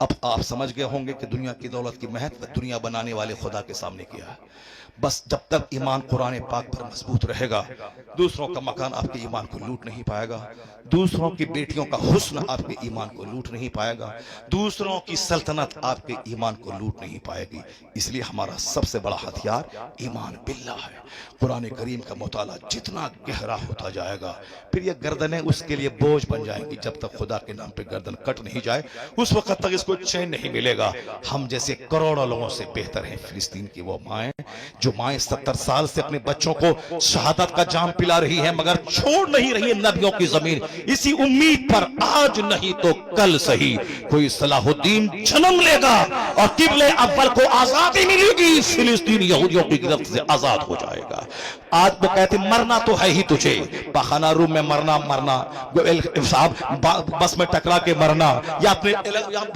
अब आप समझ गए होंगे कि दुनिया की दौलत की महत्व दुनिया बनाने वाले खुदा के सामने किया है। बस जब तक ईमान कुरान पाक पर मजबूत रहेगा, दूसरों का मकान आपके ईमान को लूट नहीं पाएगा, दूसरों की बेटियों का हुस्न आपके ईमान को लूट नहीं पाएगा, दूसरों की सल्तनत आपके ईमान को लूट नहीं पाएगी। इसलिए हमारा सबसे बड़ा हथियार ईमान बिल्लाह है। कुरान करीम का मुताला जितना गहरा होता जाएगा, फिर ये गर्दनें उसके लिए बोझ बन जाएंगी। जब तक खुदा के नाम पे गर्दन कट नहीं जाए, उस वक्त तक इसको चैन नहीं मिलेगा। हम जैसे करोड़ों लोगों से बेहतर हैं फिलिस्तीन की वो माएं, जो माएं 70 साल से अपने बच्चों को शहादत का जाम पिला रही है, मगर छोड़ नहीं रही है नबियों की जमीन, इसी उम्मीद पर आज नहीं तो कल सही कोई सलाहुद्दीन जन्म लेगा और किबले अव्वल को आजादी मिलेगी, फिलिस्तीन यहूदियों की गिरफ्त से आजाद हो जाएगा। आज वो कहते मरना तो है ही तुझे, पखाना रूम में मरना, बस में टकरा के मरना, या अपने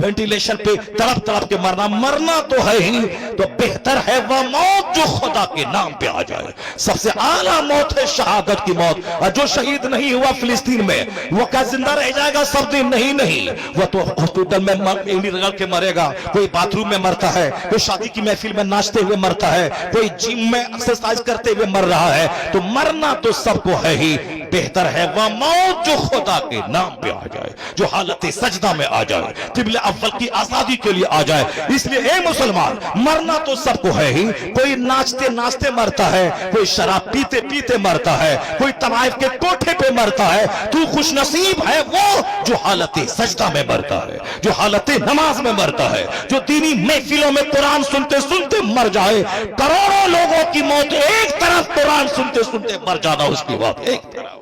वेंटिलेशन पे तड़प तड़प के मरना, मरना तो है ही, तो बेहतर है वह मौत जो खुदा के नाम पे आ जाए। सबसे आला मौत है शहादत की मौत। और जो शहीद नहीं हुआ फिलिस्तीन में, वो क्या जिंदा रह जाएगा सब दिन? नहीं, वो तो हॉस्पिटल में रगड़ के मरेगा, कोई बाथरूम में मरता है, कोई शादी की महफिल में नाचते हुए मरता है, कोई जिम में एक्सरसाइज करते हुए मर रहा है। तो मरना तो सबको है ही, बेहतर है वह मौत जो खुदा के नाम पे आ जाए, जो हालत सजदा में आ जाए, किबले अव्वल की आजादी के लिए आ जाए। इसलिए ए मुसलमान, मरना तो सबको है ही, कोई नाचते नाचते मरता है, कोई शराब पीते पीते मरता है, कोई तवाइफ के कोठे पे मरता है। तू खुशनसीब है वो जो हालत सजदा में मरता है, जो हालत नमाज में मरता है, जो दीनी महफिलों में कुरान सुनते सुनते मर जाए। करोड़ों लोगों की मौत एक तरफ, कुरान सुनते सुनते मर जाना उसकी बात एक तरफ।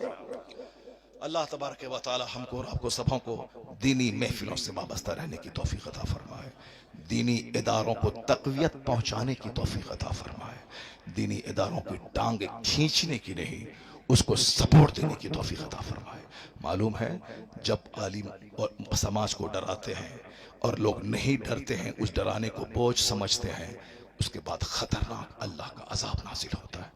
अल्लाह तबारक व तआला हमको और आपको सबों को दीनी महफिलों से वाबस्ता रहने की तौफीक अता फरमाए, दीनी इदारों को तक़वियत पहुंचाने की तौफीक अता फरमाए, दीनी इदारों की टांगे खींचने की नहीं, उसको सपोर्ट देने की तौफीक अता फरमाए। मालूम है जब आलिम और समाज को डराते हैं और लोग नहीं डरते हैं, उस डराने को बोझ समझते हैं, उसके बाद खतरनाक अल्लाह का अजाब नाजिल होता है।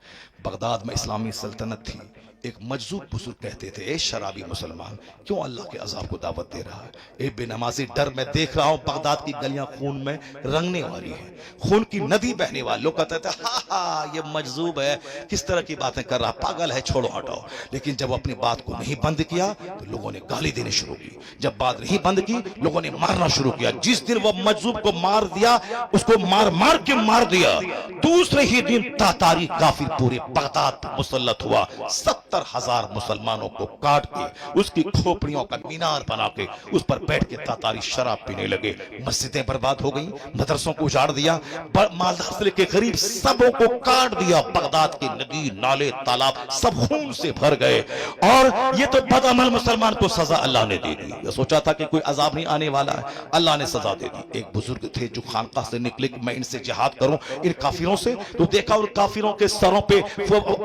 बगदाद में इस्लामी सल्तनत थी, एक मजजूब बुजुर्ग कहते थे, ए शराबी मुसलमान क्यों अल्लाह के अजाब को दावत दे रहा है? ए बेनमाजी डर, मैं देख रहा हूं बगदाद की गलियां खून में रंगने वाली हैं, खून की नदी बहने वाली। लोग कहते थे हा ये मजजूब है, किस तरह की बातें कर रहा, पागल है, छोड़ो हटाओ। लेकिन जब अपनी बात को नहीं बंद किया तो लोगों ने गाली देने शुरू की, जब बात नहीं बंद की लोगों ने मारना शुरू किया। जिस दिन वह मजजूब को मार दिया, उसको मार मार के मार दिया, दूसरे ही दिन तातारी काफिर پورے بغداد پر مسلط ہوا، 70,000 مسلمانوں کو کاٹ کے اس کی کھوپڑیوں کا مینار بنا کے اس پر بیٹھ کے تاتاری شراب پینے لگے، مسجدیں برباد ہو گئیں، مدرسوں کو اجاڑ دیا، مالدار ضلع کے غریب سبوں کو کاٹ دیا، بغداد کے ندی نالے تالاب سب خون سے بھر گئے۔ اور یہ تو بدعمل مسلمان کو سزا اللہ نے دے دی، یہ سوچا تھا کہ کوئی عذاب نہیں آنے والا ہے، اللہ نے سزا دے دی۔ ایک بزرگ تھے جو خانقاہ سے نکلے کہ میں ان سے جہاد کروں، ان کافروں سے، تو دیکھا ان کافروں کے سروں پہ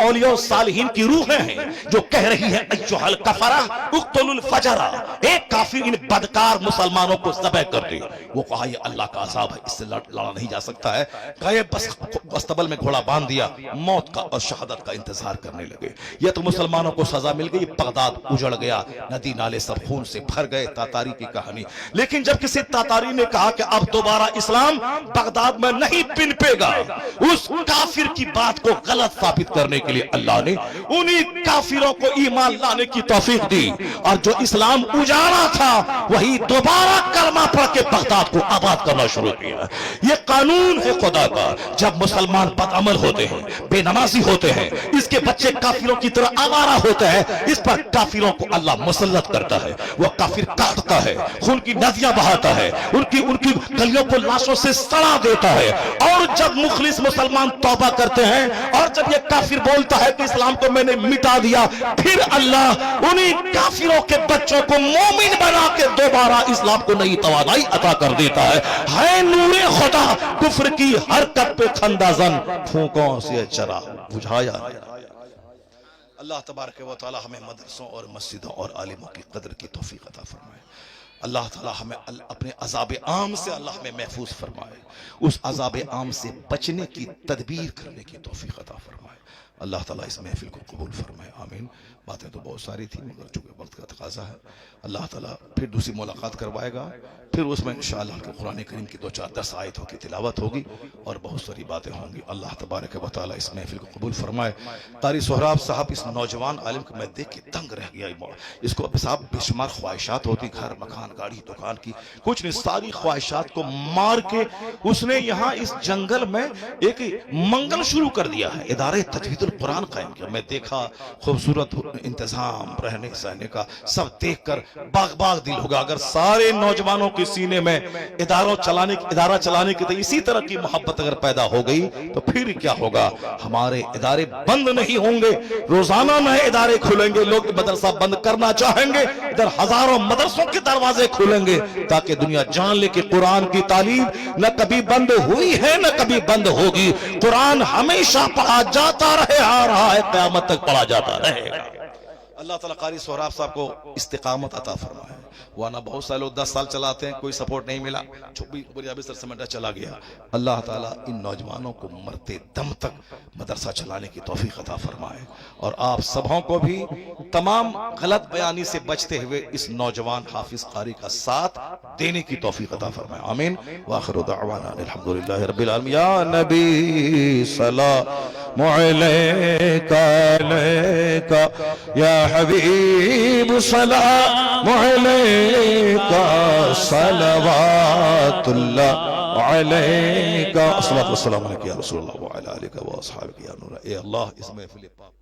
اولیاء و صالحین کی روحیں ہیں جو کہہ رہی ہیں ایھا الکفرہ اقتلوا الفجرہ، ایک کافر ان بدکار مسلمانوں کو ذبح کر دے۔ وہ کہا یہ اللہ کا عذاب ہے، اس سے لڑا نہیں جا سکتا ہے، کہا یہ بس استبل میں گھوڑا باندھ دیا، موت کا اور شہادت کا انتظار کرنے لگے۔ یہ تو مسلمانوں کو سزا مل گئی، بغداد اجڑ گیا، ندی نالے سب خون سے بھر گئے، تاتاری کی کہانی۔ لیکن جب کسی تاتاری نے کہا کہ اب دوبارہ اسلام بغداد میں نہیں پنپے گا، اس کافر کی بات کو غلط ثابت کرنے کے لیے اللہ نے انہی کافروں کو ایمان لانے کی توفیق دی، اور جو اسلام اجاڑا تھا وہی دوبارہ کلمہ پڑھ کے بغداد کو آباد کرنا شروع کیا۔ یہ قانون ہے خدا کا، جب مسلمان بدعمل ہوتے ہیں، بے نمازی ہوتے ہیں، اس کے بچے کافروں کی طرح آوارہ ہوتے ہیں، اس پر کافروں کو اللہ مسلط کرتا ہے، وہ کافر کاٹتا ہے، خون کی ندیاں بہاتا ہے، ان کی گلیوں کو لاشوں سے سڑا دیتا ہے۔ اور جب مخلص مسلمان توبہ کرتے ہیں اور جب یہ کافر بولتا ہے کہ اسلام کو میں نے مٹا دیا، پھر اللہ انہی کافروں کے بچوں کو مومن بنا کے دوبارہ اسلام کو نئی توانائی عطا کر دیتا ہے نور خدا کفر کی حرکت پہ کھندا زن پھونکوں سے چراغ بجھایا۔ اللہ تبارک و تعالی ہمیں مدرسوں اور مسجدوں اور عالموں کی قدر کی توفیق عطا فرمائے۔ اللہ تعالی ہمیں اپنے عذاب عام سے اللہ ہمیں محفوظ فرمائے، اس عذاب عام سے بچنے کی تدبیر کرنے کی توفیق عطا فرمائے۔ اللہ تعالیٰ اس محفل کو قبول فرمائے، آمین۔ باتیں تو بہت ساری تھیں مگر چونکہ وقت کا تقاضا ہے، اللہ تعالیٰ پھر دوسری ملاقات کروائے گا، پھر اس میں انشاءاللہ قرآن کریم کی 2-4-10 آیتوں کی تلاوت ہوگی اور بہت ساری باتیں ہوں گی۔ اللہ تبارک و تعالیٰ اس محفل کو قبول فرمائے۔ قاری سہراب صاحب اس نوجوان عالم کو میں دیکھ کے دنگ رہ گیا، اس کو صاحب بے شمار خواہشات ہوتی، گھر مکان گاڑی دکان کی، کچھ نہیں، ساری خواہشات کو مار کے اس نے یہاں اس جنگل میں ایک منگل شروع کر دیا ہے، ادارے تجوید القرآن قائم کیا۔ میں دیکھا خوبصورت انتظام رہنے سہنے کا، سب دیکھ کر باغ باغ دل ہوگا۔ اگر سارے نوجوانوں کے سینے میں ادارہ چلانے کی اسی طرح کی محبت اگر پیدا ہو گئی تو پھر کیا ہوگا؟ ہمارے ادارے بند نہیں ہوں گے، روزانہ نئے ادارے کھلیں گے۔ لوگ مدرسہ بند کرنا چاہیں گے، ادھر ہزاروں مدرسوں کے دروازے کھلیں گے، تاکہ دنیا جان لے کہ قرآن کی تعلیم نہ کبھی بند ہوئی ہے نہ کبھی بند ہوگی۔ قرآن ہمیشہ پڑھا جاتا رہے، آ رہا ہے، قیامت تک پڑھا جاتا رہے گا۔ اللہ تعالیٰ قاری سہراب صاحب کو استقامت عطا فرمائے، ورنہ بہت سارے لوگ 10 سال چلاتے ہیں، کوئی سپورٹ نہیں ملا، بریابر سمجھا چلا گیا۔ اللہ تعالیٰ ان نوجوانوں کو مرتے دم تک مدرسہ چلانے کی توفیق عطا فرمائے، اور آپ سبوں کو بھی تمام غلط بیانی سے بچتے ہوئے اس نوجوان حافظ قاری کا ساتھ دینے کی توفیق عطا فرمائے، آمین۔ وآخر دعوانا الحمدللہ رب العالمین۔ یا نبی سلام علیکہ علیکہ، یا حبیب سلام علیکہ، صلوات اللہ علیکہ، الصلاۃ والسلام علیکہ یا رسول اللہ وعلی آلہ و اصحابہ یا نور۔ اے اللہ اس محفل پاک